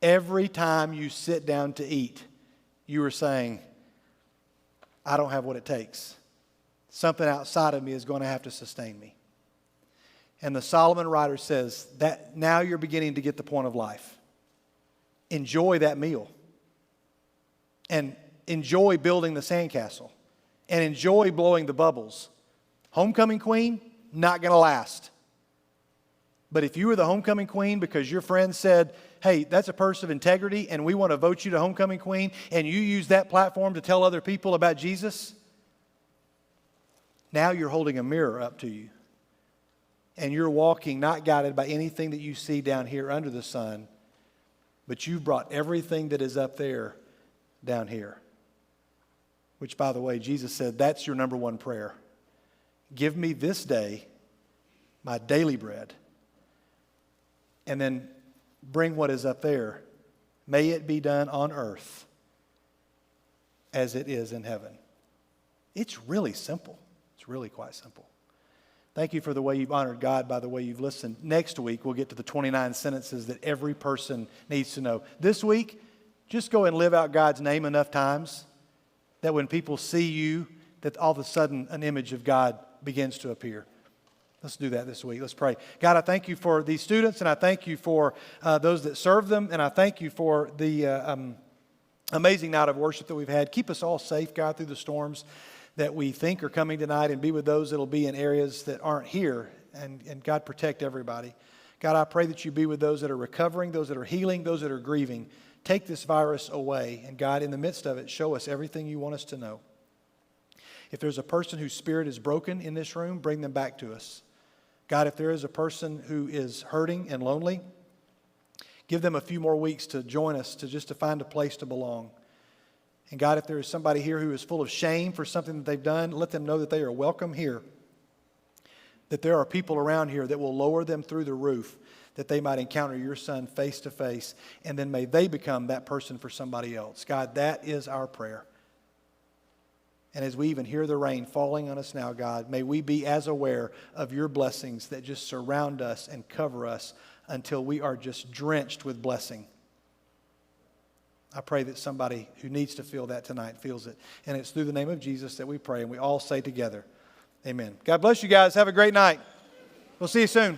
Every time you sit down to eat, you are saying, I don't have what it takes. Something outside of me is going to have to sustain me. And the Solomon writer says that now you're beginning to get the point of life. Enjoy that meal. And enjoy building the sandcastle. And enjoy blowing the bubbles. Homecoming queen, not going to last. But if you were the homecoming queen because your friend said, hey, that's a person of integrity and we want to vote you to homecoming queen, and you use that platform to tell other people about Jesus, now you're holding a mirror up to you. And you're walking not guided by anything that you see down here under the sun, but you've brought everything that is up there down here. Which, by the way, Jesus said that's your number one prayer. Give me this day my daily bread. And then bring what is up there. May it be done on earth as it is in heaven. It's really simple. It's really quite simple. Thank you for the way you've honored God by the way you've listened. Next week, we'll get to the 29 sentences that every person needs to know. This week, just go and live out God's name enough times that when people see you, that all of a sudden an image of God begins to appear. Let's do that this week. Let's pray. God, I thank you for these students, and I thank you for those that serve them, and I thank you for the amazing night of worship that we've had. Keep us all safe, God, through the storms that we think are coming tonight, and be with those that will be in areas that aren't here, and God, protect everybody. God, I pray that you be with those that are recovering, those that are healing, those that are grieving. Take this virus away, and God, in the midst of it, show us everything you want us to know. If there's a person whose spirit is broken in this room, bring them back to us. God, if there is a person who is hurting and lonely, give them a few more weeks to join us, to find a place to belong. And God, if there is somebody here who is full of shame for something that they've done, let them know that they are welcome here. That there are people around here that will lower them through the roof, that they might encounter your Son face to face, and then may they become that person for somebody else. God, that is our prayer. And as we even hear the rain falling on us now, God, may we be as aware of your blessings that just surround us and cover us until we are just drenched with blessing. I pray that somebody who needs to feel that tonight feels it. And it's through the name of Jesus that we pray, and we all say together, amen. God bless you guys. Have a great night. We'll see you soon.